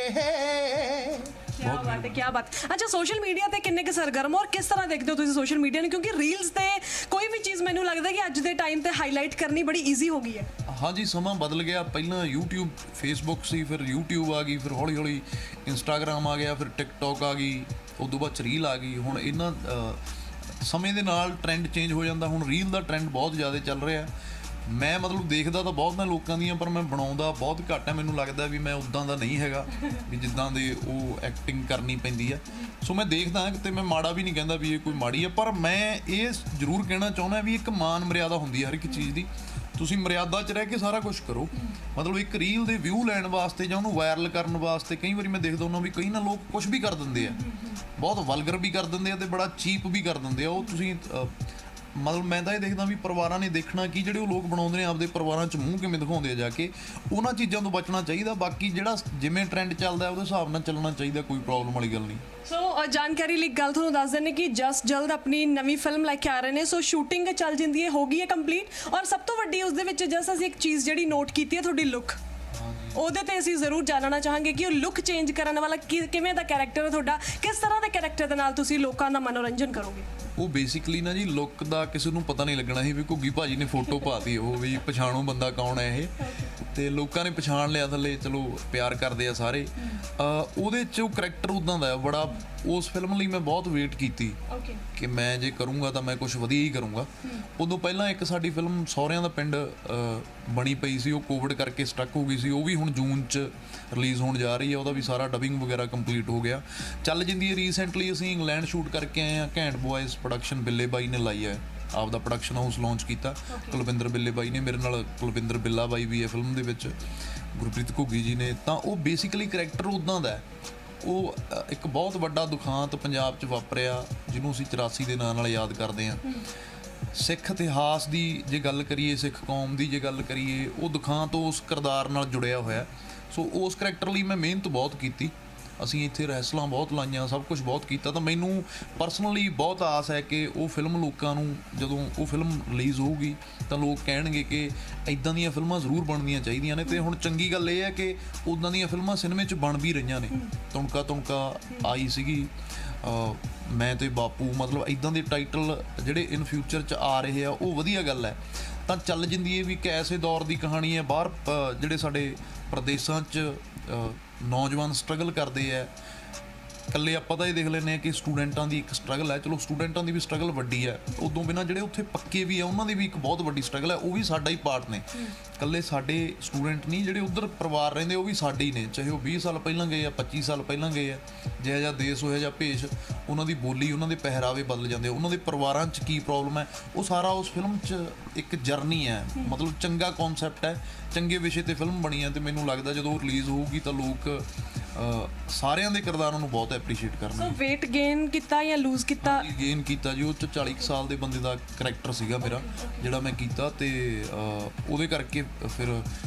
ਕਿਆ ਬਾਤ ਹੈ, ਕਿਆ ਬਾਤ। ਅੱਛਾ, ਸੋਸ਼ਲ ਮੀਡੀਆ ਤੇ ਕਿੰਨੇ ਕੁ ਸਰਗਰਮ ਔਰ ਕਿਸ ਤਰ੍ਹਾਂ ਦੇਖਦੇ ਹੋ ਤੁਸੀਂ ਸੋਸ਼ਲ ਮੀਡੀਆ ਨੂੰ? ਕਿਉਂਕਿ ਰੀਲਸ ਤੇ ਕੋਈ ਵੀ ਚੀਜ਼ ਮੈਨੂੰ ਲੱਗਦਾ ਕਿ ਅੱਜ ਦੇ ਟਾਈਮ ਤੇ ਹਾਈਲਾਈਟ ਕਰਨੀ ਬੜੀ ਈਜ਼ੀ ਹੋ ਗਈ ਹੈ। ਹਾਂਜੀ, ਸਮਾਂ ਬਦਲ ਗਿਆ। ਪਹਿਲਾਂ YouTube, Facebook ਸੀ, ਫਿਰ YouTube ਆ ਗਈ, ਫਿਰ ਹੌਲੀ ਹੌਲੀ Instagram ਆ ਗਿਆ, ਫਿਰ TikTok ਆ ਗਈ, ਉਦੋਂ ਬਾਅਦ ਰੀਲ ਆ ਗਈ। ਹੁਣ ਇਹਨਾਂ ਸਮੇਂ ਦੇ ਨਾਲ ਟ੍ਰੈਂਡ ਚੇਂਜ ਹੋ ਜਾਂਦਾ। ਹੁਣ ਰੀਲ ਦਾ ਟ੍ਰੈਂਡ ਬਹੁਤ ਜ਼ਿਆਦਾ ਚੱਲ ਰਿਹਾ। ਮੈਂ ਮਤਲਬ ਦੇਖਦਾ ਤਾਂ ਬਹੁਤ ਮੈਂ ਲੋਕਾਂ ਦੀਆਂ, ਪਰ ਮੈਂ ਬਣਾਉਂਦਾ ਬਹੁਤ ਘੱਟ ਹੈ। ਮੈਨੂੰ ਲੱਗਦਾ ਵੀ ਮੈਂ ਉੱਦਾਂ ਦਾ ਨਹੀਂ ਹੈਗਾ ਵੀ ਜਿੱਦਾਂ ਦੇ ਉਹ ਐਕਟਿੰਗ ਕਰਨੀ ਪੈਂਦੀ ਆ। ਸੋ ਮੈਂ ਦੇਖਦਾ ਤੇ ਮੈਂ ਮਾੜਾ ਵੀ ਨਹੀਂ ਕਹਿੰਦਾ ਵੀ ਇਹ ਕੋਈ ਮਾੜੀ ਹੈ, ਪਰ ਮੈਂ ਇਹ ਜ਼ਰੂਰ ਕਹਿਣਾ ਚਾਹੁੰਦਾ ਵੀ ਇੱਕ ਮਾਨ ਮਰਿਆਦਾ ਹੁੰਦੀ ਹੈ ਹਰ ਇੱਕ ਚੀਜ਼ ਦੀ। ਤੁਸੀਂ ਮਰਿਆਦਾ 'ਚ ਰਹਿ ਕੇ ਸਾਰਾ ਕੁਝ ਕਰੋ। ਮਤਲਬ ਇੱਕ ਰੀਲ ਦੇ ਵਿਊ ਲੈਣ ਵਾਸਤੇ ਜਾਂ ਉਹਨੂੰ ਵਾਇਰਲ ਕਰਨ ਵਾਸਤੇ ਕਈ ਵਾਰੀ ਮੈਂ ਦੇਖਦਾ ਹੁੰਦਾ ਵੀ ਕਈ ਨਾ ਲੋਕ ਕੁਝ ਵੀ ਕਰ ਦਿੰਦੇ ਆ, ਬਹੁਤ ਵਲਗਰ ਵੀ ਕਰ ਦਿੰਦੇ ਆ ਤੇ ਬੜਾ ਚੀਪ ਵੀ ਕਰ ਦਿੰਦੇ ਆ। ਉਹ ਤੁਸੀਂ ਮਤਲਬ ਮੈਂ ਤਾਂ ਇਹ ਦੇਖਦਾ ਵੀ ਪਰਿਵਾਰਾਂ ਨੇ ਦੇਖਣਾ ਕਿ ਜਿਹੜੇ ਉਹ ਲੋਕ ਬਣਾਉਂਦੇ ਨੇ ਆਪਦੇ ਪਰਿਵਾਰਾਂ 'ਚ ਮੂੰਹ ਕਿਵੇਂ ਦਿਖਾਉਂਦੇ ਆ ਜਾ ਕੇ, ਉਹਨਾਂ ਚੀਜ਼ਾਂ ਤੋਂ ਬਚਣਾ ਚਾਹੀਦਾ। ਬਾਕੀ ਜਿਹੜਾ ਜਿਵੇਂ ਟ੍ਰੈਂਡ ਚੱਲਦਾ ਉਹਦੇ ਹਿਸਾਬ ਨਾਲ ਚੱਲਣਾ ਚਾਹੀਦਾ, ਕੋਈ ਪ੍ਰੋਬਲਮ ਵਾਲੀ ਗੱਲ ਨਹੀਂ। ਸੋ ਜਾਣਕਾਰੀ ਲਈ ਗੱਲ ਤੁਹਾਨੂੰ ਦੱਸ ਦਿੰਦੇ ਕਿ ਜਸ ਜਲਦ ਆਪਣੀ ਨਵੀਂ ਫਿਲਮ ਲੈ ਕੇ ਆ ਰਹੇ ਨੇ। ਸੋ ਸ਼ੂਟਿੰਗ ਚੱਲ ਜਾਂਦੀ ਹੈ, ਹੋ ਗਈ ਹੈ ਕੰਪਲੀਟ। ਔਰ ਸਭ ਤੋਂ ਵੱਡੀ ਉਸ ਦੇ ਵਿੱਚ ਜਸ ਅਸੀਂ ਇੱਕ ਚੀਜ਼ ਜਿਹੜੀ ਨੋਟ ਕੀਤੀ ਹੈ, ਤੁਹਾਡੀ ਲੁੱਕ। ਉਹਦੇ ਤੇ ਅਸੀਂ ਜ਼ਰੂਰ ਜਾਣਨਾ ਚਾਹਾਂਗੇ ਕਿ ਉਹ ਲੁੱਕ ਚੇਂਜ ਕਰਨ ਵਾਲਾ ਕਿਵੇਂ ਦਾ ਕੈਰੈਕਟਰ ਹੈ ਤੁਹਾਡਾ, ਕਿਸ ਤਰ੍ਹਾਂ ਦੇ ਕੈਰੈਕਟਰ ਦੇ ਨਾਲ ਤੁਸੀਂ ਲੋਕਾਂ ਦਾ ਮਨੋਰੰਜਨ ਕਰੋਗੇ? ਉਹ ਬੇਸਿਕਲੀ ਨਾ ਜੀ, ਲੁੱਕ ਦਾ ਕਿਸੇ ਨੂੰ ਪਤਾ ਨਹੀਂ ਲੱਗਣਾ ਸੀ ਵੀ ਘੁੱਗੀ ਭਾਜੀ ਨੇ ਫੋਟੋ ਪਾਤੀ ਉਹ ਵੀ ਪਛਾਣੋ ਬੰਦਾ ਕੌਣ ਹੈ ਇਹ, ਤੇ ਲੋਕਾਂ ਨੇ ਪਛਾਣ ਲਿਆ ਥੱਲੇ। ਚਲੋ ਪਿਆਰ ਕਰਦੇ ਆ ਸਾਰੇ। ਉਹਦੇ 'ਚ ਉਹ ਕਰੈਕਟਰ ਉੱਦਾਂ ਦਾ ਬੜਾ। ਉਸ ਫਿਲਮ ਲਈ ਮੈਂ ਬਹੁਤ ਵੇਟ ਕੀਤੀ ਕਿ ਮੈਂ ਜੇ ਕਰੂੰਗਾ ਤਾਂ ਮੈਂ ਕੁਝ ਵਧੀਆ ਹੀ ਕਰੂੰਗਾ। ਉਦੋਂ ਪਹਿਲਾਂ ਇੱਕ ਸਾਡੀ ਫਿਲਮ ਸਹੁਰਿਆਂ ਦਾ ਪਿੰਡ ਬਣੀ ਪਈ ਸੀ, ਉਹ ਕੋਵਿਡ ਕਰਕੇ ਸਟਕ ਹੋ ਗਈ ਸੀ। ਉਹ ਵੀ ਹੁਣ ਜੂਨ 'ਚ ਰਿਲੀਜ਼ ਹੋਣ ਜਾ ਰਹੀ ਹੈ। ਉਹਦਾ ਵੀ ਸਾਰਾ ਡਬਿੰਗ ਵਗੈਰਾ ਕੰਪਲੀਟ ਹੋ ਗਿਆ, ਚੱਲ ਜਾਂਦੀ ਹੈ। ਰੀਸੈਂਟਲੀ ਅਸੀਂ ਇੰਗਲੈਂਡ ਸ਼ੂਟ ਕਰਕੇ ਆਏ ਹਾਂ। ਘੈਂਟ ਬॉयਜ਼ ਪ੍ਰੋਡਕਸ਼ਨ ਬਿੱਲੇ ਬਾਈ ਨੇ ਲਾਈ ਹੈ, ਆਪਦਾ ਪ੍ਰੋਡਕਸ਼ਨ ਹਾਊਸ ਲਾਂਚ ਕੀਤਾ ਕੁਲਵਿੰਦਰ ਬਿੱਲੇ ਬਾਈ ਨੇ। ਮੇਰੇ ਨਾਲ ਕੁਲਵਿੰਦਰ ਬਿੱਲਾ ਬਾਈ ਵੀ ਹੈ ਫਿਲਮ ਦੇ ਵਿੱਚ, ਗੁਰਪ੍ਰੀਤ ਘੁੱਗੀ ਜੀ ਨੇ। ਤਾਂ ਉਹ ਬੇਸਿਕਲੀ ਕਰੈਕਟਰ ਉੱਦਾਂ ਦਾ। ਉਹ ਇੱਕ ਬਹੁਤ ਵੱਡਾ ਦੁਖਾਂਤ ਪੰਜਾਬ 'ਚ ਵਾਪਰਿਆ, ਜਿਹਨੂੰ ਅਸੀਂ 84 ਦੇ ਨਾਂ ਨਾਲ ਯਾਦ ਕਰਦੇ ਹਾਂ। ਸਿੱਖ ਇਤਿਹਾਸ ਦੀ ਜੇ ਗੱਲ ਕਰੀਏ, ਸਿੱਖ ਕੌਮ ਦੀ ਜੇ ਗੱਲ ਕਰੀਏ, ਉਹ ਦੁਖਾਂਤ ਉਸ ਕਿਰਦਾਰ ਨਾਲ ਜੁੜਿਆ ਹੋਇਆ। ਸੋ ਉਸ ਕਰੈਕਟਰ ਲਈ ਮੈਂ ਮਿਹਨਤ ਬਹੁਤ ਕੀਤੀ। ਅਸੀਂ ਇੱਥੇ ਰੈਸਲਾਂ ਬਹੁਤ ਲਾਈਆਂ, ਸਭ ਕੁਝ ਬਹੁਤ ਕੀਤਾ। ਤਾਂ ਮੈਨੂੰ ਪਰਸਨਲੀ ਬਹੁਤ ਆਸ ਹੈ ਕਿ ਉਹ ਫਿਲਮ ਲੋਕਾਂ ਨੂੰ, ਜਦੋਂ ਉਹ ਫਿਲਮ ਰਿਲੀਜ਼ ਹੋਊਗੀ ਤਾਂ ਲੋਕ ਕਹਿਣਗੇ ਕਿ ਇੱਦਾਂ ਦੀਆਂ ਫਿਲਮਾਂ ਜ਼ਰੂਰ ਬਣਨੀਆਂ ਚਾਹੀਦੀਆਂ ਨੇ। ਤੇ ਹੁਣ ਚੰਗੀ ਗੱਲ ਇਹ ਹੈ ਕਿ ਉੱਦਾਂ ਦੀਆਂ ਫਿਲਮਾਂ ਸਿਨੇਮੇ 'ਚ ਬਣ ਵੀ ਰਹੀਆਂ ਨੇ। ਤੁਣਕਾ ਤੁਣਕਾ ਆਈ ਸੀਗੀ, ਮੈਂ ਤੇ ਬਾਪੂ, ਮਤਲਬ ਇੱਦਾਂ ਦੇ ਟਾਈਟਲ ਜਿਹੜੇ ਇਨ ਫਿਊਚਰ 'ਚ ਆ ਰਹੇ ਆ, ਉਹ ਵਧੀਆ ਗੱਲ ਹੈ। ਤਾਂ ਚੱਲ ਜਾਂਦੀ ਹੈ ਵੀ ਕੈਸੇ ਦੌਰ ਦੀ ਕਹਾਣੀ ਹੈ। ਬਾਹਰ ਜਿਹੜੇ ਸਾਡੇ ਪ੍ਰਦੇਸ਼ਾਂ 'ਚ ਨੌਜਵਾਨ ਸਟਰਗਲ ਕਰਦੇ ਆ। ਇਕੱਲੇ ਆਪਾਂ ਤਾਂ ਇਹ ਦੇਖ ਲੈਂਦੇ ਹਾਂ ਕਿ ਸਟੂਡੈਂਟਾਂ ਦੀ ਇੱਕ ਸਟਰਗਲ ਹੈ, ਚਲੋ ਸਟੂਡੈਂਟਾਂ ਦੀ ਵੀ ਸਟਰਗਲ ਵੱਡੀ ਹੈ। ਉਦੋਂ ਬਿਨਾਂ ਜਿਹੜੇ ਉੱਥੇ ਪੱਕੇ ਵੀ ਆ, ਉਹਨਾਂ ਦੀ ਵੀ ਇੱਕ ਬਹੁਤ ਵੱਡੀ ਸਟਰਗਲ ਹੈ। ਉਹ ਵੀ ਸਾਡਾ ਹੀ ਪਾਰਟ ਨੇ। ਇਕੱਲੇ ਸਾਡੇ ਸਟੂਡੈਂਟ ਨਹੀਂ, ਜਿਹੜੇ ਉੱਧਰ ਪਰਿਵਾਰ ਰਹਿੰਦੇ ਉਹ ਵੀ ਸਾਡੇ ਹੀ ਨੇ। ਚਾਹੇ ਉਹ 20 ਸਾਲ ਪਹਿਲਾਂ ਗਏ ਆ, 25 ਸਾਲ ਪਹਿਲਾਂ ਗਏ ਆ। ਜਿਹੋ ਜਿਹਾ ਦੇਸ਼, ਉਹੋ ਜਿਹਾ ਭੇਸ਼, ਉਹਨਾਂ ਦੀ ਬੋਲੀ, ਉਹਨਾਂ ਦੇ ਪਹਿਰਾਵੇ ਬਦਲ ਜਾਂਦੇ। ਉਹਨਾਂ ਦੇ ਪਰਿਵਾਰਾਂ 'ਚ ਕੀ ਪ੍ਰੋਬਲਮ ਹੈ, ਉਹ ਸਾਰਾ ਉਸ ਫਿਲਮ 'ਚ ਇੱਕ ਜਰਨੀ ਹੈ। ਮਤਲਬ ਚੰਗਾ ਕਨਸੈਪਟ ਹੈ, ਚੰਗੇ ਵਿਸ਼ੇ 'ਤੇ ਫਿਲਮ ਬਣੀ ਹੈ। ਅਤੇ ਮੈਨੂੰ ਲੱਗਦਾ ਜਦੋਂ ਰਿਲੀਜ਼ ਹੋਊਗੀ ਤਾਂ ਲੋਕ ਸਾਰਿਆਂ ਦੇ ਕਿਰਦਾਰਾਂ ਨੂੰ ਬਹੁਤ ਐਪਰੀਸ਼ੀਏਟ ਕਰਨਗੇ। ਸੋ ਵੇਟ ਗੇਨ ਕੀਤਾ ਜਾਂ ਲੂਜ਼ ਕੀਤਾ? ਗੇਨ ਕੀਤਾ ਜੀ। ਉਹ 'ਚ 40 ਸਾਲ ਦੇ ਬੰਦੇ ਦਾ ਕਰੈਕਟਰ ਸੀਗਾ ਮੇਰਾ, ਜਿਹੜਾ ਮੈਂ ਕੀਤਾ। ਤੇ ਉਹਦੇ ਕਰਕੇ ਫਿਰ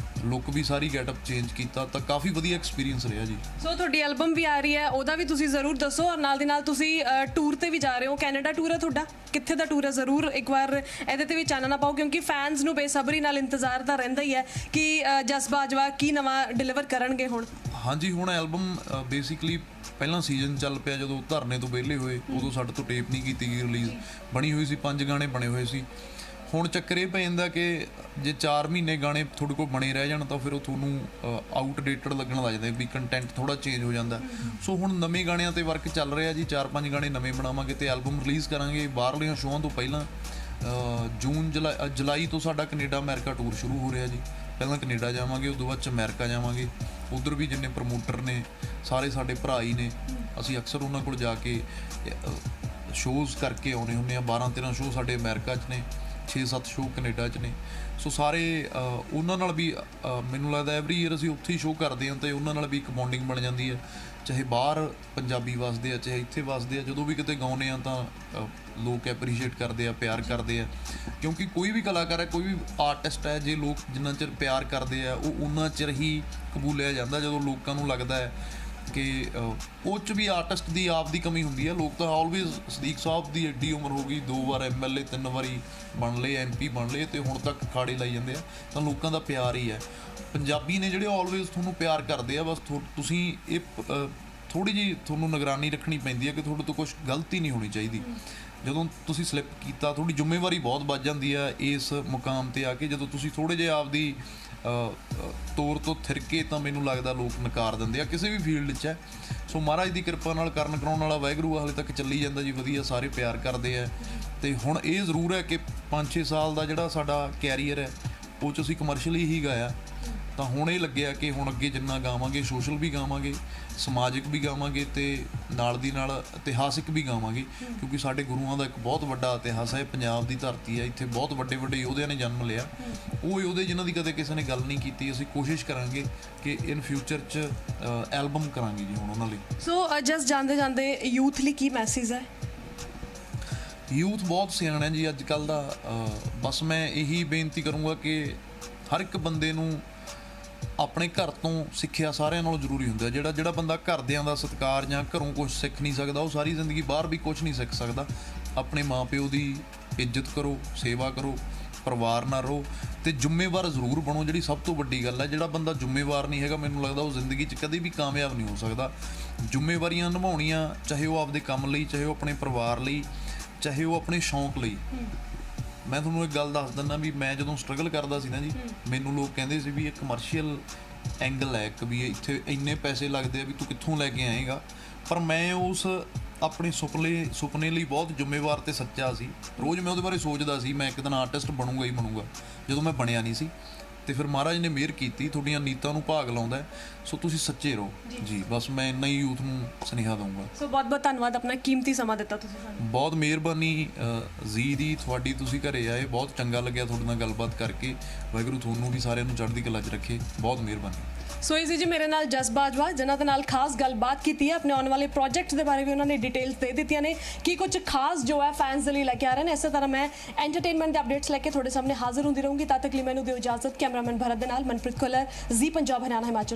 ਲੁੱਕ ਵੀ ਸਾਰੀ ਗੈਟਅਪ ਚੇਂਜ ਕੀਤਾ। ਤਾਂ ਕਾਫੀ ਵਧੀਆ ਐਕਸਪੀਰੀਅੰਸ ਰਿਹਾ ਜੀ। ਸੋ ਤੁਹਾਡੀ ਐਲਬਮ ਵੀ ਆ ਰਹੀ ਹੈ, ਉਹਦਾ ਵੀ ਤੁਸੀਂ ਜ਼ਰੂਰ ਦੱਸੋ। ਔਰ ਨਾਲ ਦੀ ਨਾਲ ਤੁਸੀਂ ਟੂਰ ਤੇ ਵੀ ਜਾ ਰਹੇ ਹੋ। ਕੈਨੇਡਾ ਟੂਰ ਹੈ ਤੁਹਾਡਾ, ਕਿੱਥੇ ਦਾ ਟੂਰ ਹੈ? ਜ਼ਰੂਰ ਇੱਕ ਵਾਰ ਇਹਦੇ ਤੇ ਵੀ ਚਾਨਣਾ ਪਾਓ, ਕਿਉਂਕਿ ਫੈਨਸ ਨੂੰ ਬੇਸਬਰੀ ਨਾਲ ਇੰਤਜ਼ਾਰ ਤਾਂ ਰਹਿੰਦਾ ਹੀ ਹੈ ਕਿ ਜਸ ਬਾਜਵਾ ਕੀ ਨਵਾਂ ਡਿਲੀਵਰ ਕਰਨਗੇ ਹੁਣ। ਹਾਂਜੀ, ਹੁਣ ਐਲਬਮ ਬੇਸਿਕਲੀ ਪਹਿਲਾਂ ਸੀਜ਼ਨ ਚੱਲ ਪਿਆ, ਜਦੋਂ ਧਰਨੇ ਤੋਂ ਵਿਹਲੇ ਹੋਏ, ਉਦੋਂ ਸਾਡੇ ਤੋਂ ਟੇਪ ਨਹੀਂ ਕੀਤੀ ਗਈ ਰਿਲੀਜ਼। ਬਣੀ ਹੋਈ ਸੀ, 5 ਗਾਣੇ ਬਣੇ ਹੋਏ ਸੀ। ਹੁਣ ਚੱਕਰ ਇਹ ਪੈ ਜਾਂਦਾ ਕਿ ਜੇ 4 ਮਹੀਨੇ ਗਾਣੇ ਤੁਹਾਡੇ ਕੋਲ ਬਣੇ ਰਹਿ ਜਾਣ ਤਾਂ ਫਿਰ ਉਹ ਤੁਹਾਨੂੰ ਆਊਟਡੇਟਡ ਲੱਗਣ ਲੱਗ ਜਾਂਦਾ ਵੀ ਕੰਟੈਂਟ ਥੋੜਾ ਚੇਂਜ ਹੋ ਜਾਂਦਾ। ਸੋ ਹੁਣ ਨਵੇਂ ਗਾਣਿਆਂ ਤੇ ਵਰਕ ਚੱਲ ਰਿਹਾ ਜੀ, 4-5 ਗਾਣੇ ਨਵੇਂ ਬਣਾਵਾਂਗੇ ਤੇ ਐਲਬਮ ਰਿਲੀਜ਼ ਕਰਾਂਗੇ ਬਾਹਰਲੀਆਂ ਸ਼ੋਆਂ ਤੋਂ ਪਹਿਲਾਂ। ਜੁਲਾਈ ਤੋਂ ਸਾਡਾ ਕੈਨੇਡਾ ਅਮਰੀਕਾ ਟੂਰ ਸ਼ੁਰੂ ਹੋ ਰਿਹਾ ਜੀ। ਪਹਿਲਾਂ ਕੈਨੇਡਾ ਜਾਵਾਂਗੇ, ਉਦੋਂ ਬਾਅਦ 'ਚ ਅਮਰੀਕਾ ਜਾਵਾਂਗੇ। ਉੱਧਰ ਵੀ ਜਿੰਨੇ ਪ੍ਰਮੋਟਰ ਨੇ ਸਾਰੇ ਸਾਡੇ ਭਰਾ ਹੀ ਨੇ, ਅਸੀਂ ਅਕਸਰ ਉਹਨਾਂ ਕੋਲ ਜਾ ਕੇ ਸ਼ੋਜ਼ ਕਰਕੇ ਆਉਣੇ ਹੁੰਦੇ ਆ। 12-13 ਸ਼ੋਅ ਸਾਡੇ ਅਮਰੀਕਾ 'ਚ ਨੇ, 6-7 ਸ਼ੋਅ ਕੈਨੇਡਾ 'ਚ ਨੇ। ਸੋ ਸਾਰੇ ਉਹਨਾਂ ਨਾਲ ਵੀ ਮੈਨੂੰ ਲੱਗਦਾ ਐਵਰੀ ਈਅਰ ਅਸੀਂ ਉੱਥੇ ਹੀ ਸ਼ੋਅ ਕਰਦੇ ਹਾਂ ਤੇ ਉਹਨਾਂ ਨਾਲ ਵੀ ਇੱਕ ਬੌਂਡਿੰਗ ਬਣ ਜਾਂਦੀ ਹੈ। ਚਾਹੇ ਬਾਹਰ ਪੰਜਾਬੀ ਵੱਸਦੇ ਆ, ਚਾਹੇ ਇੱਥੇ ਵੱਸਦੇ ਆ, ਜਦੋਂ ਵੀ ਕਿਤੇ ਗਾਉਂਦੇ ਆ ਤਾਂ ਲੋਕ ਐਪਰੀਸ਼ੀਏਟ ਕਰਦੇ ਆ, ਪਿਆਰ ਕਰਦੇ ਆ। ਕਿਉਂਕਿ ਕੋਈ ਵੀ ਕਲਾਕਾਰ ਹੈ, ਕੋਈ ਵੀ ਆਰਟਿਸਟ ਹੈ, ਜੇ ਲੋਕ ਜਿੰਨਾ ਚਿਰ ਪਿਆਰ ਕਰਦੇ ਆ ਉਹ ਉਨਾ ਚਿਰ ਹੀ ਕਬੂਲਿਆ ਜਾਂਦਾ। ਜਦੋਂ ਲੋਕਾਂ ਨੂੰ ਲੱਗਦਾ ਹੈ ਕਿ ਉਹ 'ਚ ਵੀ ਆਰਟਿਸਟ ਦੀ ਆਪ ਦੀ ਕਮੀ ਹੁੰਦੀ ਹੈ। ਲੋਕ ਤਾਂ ਆਲਵੇਜ਼ ਸਦੀਕ ਸਾਹਿਬ ਦੀ ਐਡੀ ਉਮਰ ਹੋ ਗਈ, 2 ਵਾਰ MLA 3 ਵਾਰੀ ਬਣ ਲਏ, MP ਬਣ ਲਏ ਤੇ ਹੁਣ ਤੱਕ ਖਾੜੇ ਲਾਈ ਜਾਂਦੇ ਆ, ਤਾਂ ਲੋਕਾਂ ਦਾ ਪਿਆਰ ਹੀ ਹੈ। ਪੰਜਾਬੀ ਨੇ ਜਿਹੜੇ ਆਲਵੇਜ਼ ਤੁਹਾਨੂੰ ਪਿਆਰ ਕਰਦੇ ਆ, ਬਸ ਤੁਸੀਂ ਇਹ ਥੋੜ੍ਹੀ ਜਿਹੀ ਤੁਹਾਨੂੰ ਨਿਗਰਾਨੀ ਰੱਖਣੀ ਪੈਂਦੀ ਹੈ ਕਿ ਤੁਹਾਡੇ ਤੋਂ ਕੁਛ ਗਲਤੀ ਨਹੀਂ ਹੋਣੀ ਚਾਹੀਦੀ। ਜਦੋਂ ਤੁਸੀਂ ਸਲਿੱਪ ਕੀਤਾ ਤੁਹਾਡੀ ਜ਼ਿੰਮੇਵਾਰੀ ਬਹੁਤ ਵੱਧ ਜਾਂਦੀ ਹੈ ਇਸ ਮੁਕਾਮ 'ਤੇ ਆ ਕੇ। ਜਦੋਂ ਤੁਸੀਂ ਥੋੜ੍ਹੇ ਜਿਹੇ ਆਪਦੀ ਤੌਰ ਤੋਂ ਥਿਰਕੇ ਤਾਂ ਮੈਨੂੰ ਲੱਗਦਾ ਲੋਕ ਨਕਾਰ ਦਿੰਦੇ ਆ ਕਿਸੇ ਵੀ ਫੀਲਡ 'ਚ ਹੈ। ਸੋ ਮਹਾਰਾਜ ਦੀ ਕਿਰਪਾ ਨਾਲ ਕਰਨ ਕਰਾਉਣ ਵਾਲਾ ਵਾਹਿਗੁਰੂ ਹਾਲੇ ਤੱਕ ਚੱਲੀ ਜਾਂਦਾ ਜੀ, ਵਧੀਆ, ਸਾਰੇ ਪਿਆਰ ਕਰਦੇ ਆ। ਤੇ ਹੁਣ ਇਹ ਜ਼ਰੂਰ ਹੈ ਕਿ 5-6 ਸਾਲ ਦਾ ਜਿਹੜਾ ਸਾਡਾ ਕੈਰੀਅਰ ਹੈ ਉਹ 'ਚ ਅਸੀਂ ਕਮਰਸ਼ੀਅਲੀ ਹੀ ਗਾਇਆ, ਤਾਂ ਹੁਣ ਇਹ ਲੱਗਿਆ ਕਿ ਹੁਣ ਅੱਗੇ ਜਿੰਨਾ ਗਾਵਾਂਗੇ, ਸੋਸ਼ਲ ਵੀ ਗਾਵਾਂਗੇ, ਸਮਾਜਿਕ ਵੀ ਗਾਵਾਂਗੇ ਤੇ ਨਾਲ ਦੀ ਨਾਲ ਇਤਿਹਾਸਿਕ ਵੀ ਗਾਵਾਂਗੇ। ਕਿਉਂਕਿ ਸਾਡੇ ਗੁਰੂਆਂ ਦਾ ਇੱਕ ਬਹੁਤ ਵੱਡਾ ਇਤਿਹਾਸ ਹੈ, ਪੰਜਾਬ ਦੀ ਧਰਤੀ ਹੈ, ਇੱਥੇ ਬਹੁਤ ਵੱਡੇ ਯੋਧਿਆਂ ਨੇ ਜਨਮ ਲਿਆ। ਉਹ ਯੋਧੇ ਜਿਨ੍ਹਾਂ ਦੀ ਕਦੇ ਕਿਸੇ ਨੇ ਗੱਲ ਨਹੀਂ ਕੀਤੀ, ਅਸੀਂ ਕੋਸ਼ਿਸ਼ ਕਰਾਂਗੇ ਕਿ ਇਨ ਫਿਊਚਰ 'ਚ ਐਲਬਮ ਕਰਾਂਗੇ ਜੀ ਹੁਣ ਉਹਨਾਂ ਲਈ। ਸੋ ਜਸਟ ਜਾਂਦੇ ਯੂਥ ਲਈ ਕੀ ਮੈਸੇਜ ਹੈ? ਯੂਥ ਬਹੁਤ ਸਿਆਣਾ ਹੈ ਜੀ ਅੱਜ ਕੱਲ੍ਹ ਦਾ। ਬਸ ਮੈਂ ਇਹੀ ਬੇਨਤੀ ਕਰੂੰਗਾ ਕਿ ਹਰ ਇੱਕ ਬੰਦੇ ਨੂੰ ਆਪਣੇ ਘਰ ਤੋਂ ਸਿੱਖਿਆ ਸਾਰਿਆਂ ਨਾਲੋਂ ਜ਼ਰੂਰੀ ਹੁੰਦਾ। ਜਿਹੜਾ ਬੰਦਾ ਘਰਦਿਆਂ ਦਾ ਸਤਿਕਾਰ ਜਾਂ ਘਰੋਂ ਕੁਝ ਸਿੱਖ ਨਹੀਂ ਸਕਦਾ, ਉਹ ਸਾਰੀ ਜ਼ਿੰਦਗੀ ਬਾਹਰ ਵੀ ਕੁਝ ਨਹੀਂ ਸਿੱਖ ਸਕਦਾ। ਆਪਣੇ ਮਾਂ-ਪਿਓ ਦੀ ਇੱਜ਼ਤ ਕਰੋ, ਸੇਵਾ ਕਰੋ, ਪਰਿਵਾਰ ਨਾਲ ਰਹੋ ਤੇ ਜ਼ਿੰਮੇਵਾਰ ਜ਼ਰੂਰ ਬਣੋ, ਜਿਹੜੀ ਸਭ ਤੋਂ ਵੱਡੀ ਗੱਲ ਹੈ। ਜਿਹੜਾ ਬੰਦਾ ਜ਼ਿੰਮੇਵਾਰ ਨਹੀਂ ਹੈਗਾ, ਮੈਨੂੰ ਲੱਗਦਾ ਉਹ ਜ਼ਿੰਦਗੀ 'ਚ ਕਦੇ ਵੀ ਕਾਮਯਾਬ ਨਹੀਂ ਹੋ ਸਕਦਾ। ਜ਼ਿੰਮੇਵਾਰੀਆਂ ਨਿਭਾਉਣੀਆਂ, ਚਾਹੇ ਉਹ ਆਪਦੇ ਕੰਮ ਲਈ, ਚਾਹੇ ਉਹ ਆਪਣੇ ਪਰਿਵਾਰ ਲਈ, ਚਾਹੇ ਉਹ ਆਪਣੇ ਸ਼ੌਂਕ ਲਈ। ਮੈਂ ਤੁਹਾਨੂੰ ਇੱਕ ਗੱਲ ਦੱਸ ਦਿੰਦਾ ਵੀ ਮੈਂ ਜਦੋਂ ਸਟਰਗਲ ਕਰਦਾ ਸੀ ਨਾ ਜੀ, ਮੈਨੂੰ ਲੋਕ ਕਹਿੰਦੇ ਸੀ ਵੀ ਇਹ ਕਮਰਸ਼ੀਅਲ ਐਂਗਲ ਹੈ ਇੱਕ, ਵੀ ਇੱਥੇ ਇੰਨੇ ਪੈਸੇ ਲੱਗਦੇ ਆ ਵੀ ਤੂੰ ਕਿੱਥੋਂ ਲੈ ਕੇ ਆਏਗਾ। ਪਰ ਮੈਂ ਉਸ ਆਪਣੇ ਸੁਪਨੇ ਲਈ ਬਹੁਤ ਜ਼ਿੰਮੇਵਾਰ ਤੇ ਸੱਚਾ ਸੀ। ਰੋਜ਼ ਮੈਂ ਉਹਦੇ ਬਾਰੇ ਸੋਚਦਾ ਸੀ, ਮੈਂ ਇੱਕ ਦਿਨ ਆਰਟਿਸਟ ਬਣੂੰਗਾ ਹੀ ਬਣੂੰਗਾ। ਜਦੋਂ ਮੈਂ ਬਣਿਆ ਨਹੀਂ ਸੀ ਤੇ ਫਿਰ ਮਹਾਰਾਜ ਨੇ ਮਿਹਰ ਕੀਤੀ, ਤੁਹਾਡੀਆਂ ਨੀਤਾਂ ਨੂੰ ਭਾਗ ਲਾਉਂਦਾ। ਸੋ ਤੁਸੀਂ ਸੱਚੇ ਰਹੋ ਜੀ, ਬਸ ਮੈਂ ਇੰਨਾ ਹੀ ਯੂਥ ਨੂੰ ਸੁਨੇਹਾ ਦਊਂਗਾ। ਸੋ ਬਹੁਤ ਧੰਨਵਾਦ, ਆਪਣਾ ਕੀਮਤੀ ਸਮਾਂ ਦਿੱਤਾ ਤੁਸੀਂ ਸਾਨੂੰ। ਬਹੁਤ ਮਿਹਰਬਾਨੀ ਜੀ ਦੀ ਤੁਹਾਡੀ, ਤੁਸੀਂ ਘਰੇ ਆਏ, ਬਹੁਤ ਚੰਗਾ ਲੱਗਿਆ ਤੁਹਾਡੇ ਨਾਲ ਗੱਲਬਾਤ ਕਰਕੇ। ਵਾਹਿਗੁਰੂ ਤੁਹਾਨੂੰ ਵੀ ਸਾਰਿਆਂ ਨੂੰ ਚੜ੍ਹਦੀ ਕਲਾ 'ਚ ਰੱਖੇ। ਬਹੁਤ ਮਿਹਰਬਾਨੀ। ਸੋ ਇਹ ਜੀ ਮੇਰੇ ਨਾਲ ਜਸ ਬਾਜਵਾ, ਜਿਨ੍ਹਾਂ ਦੇ ਨਾਲ ਖਾਸ ਗੱਲਬਾਤ ਕੀਤੀ ਹੈ। ਆਪਣੇ ਆਉਣ ਵਾਲੇ ਪ੍ਰੋਜੈਕਟ ਦੇ ਬਾਰੇ ਵੀ ਉਹਨਾਂ ਨੇ ਡਿਟੇਲਸ ਦੇ ਦਿੱਤੀਆਂ ਨੇ ਕਿ ਕੁਝ ਖਾਸ ਜੋ ਹੈ ਫੈਨਸ ਦੇ ਲਈ ਲੈ ਕੇ ਆ ਰਹੇ ਨੇ। ਇਸੇ ਤਰ੍ਹਾਂ ਮੈਂ ਐਂਟਰਟੇਨਮੈਂਟ ਦੇ ਅਪਡੇਟਸ ਲੈ ਕੇ ਤੁਹਾਡੇ ਸਾਹਮਣੇ ਹਾਜ਼ਰ ਹੁੰਦੀ ਰਹੂੰਗੀ। ਤਦ ਤੱਕ ਲਈ ਮੈਨੂੰ ਦਿਓ ਇਜਾਜ਼ਤ। ਕੈਮਰਾਮੈਨ ਭਰਤ ਦੇ ਨਾਲ ਮਨਪ੍ਰੀਤ ਖੁੱਲਰ, ਜ਼ੀ ਪੰਜਾਬ ਹਰਿਆਣਾ ਹਿਮਾਚਲ।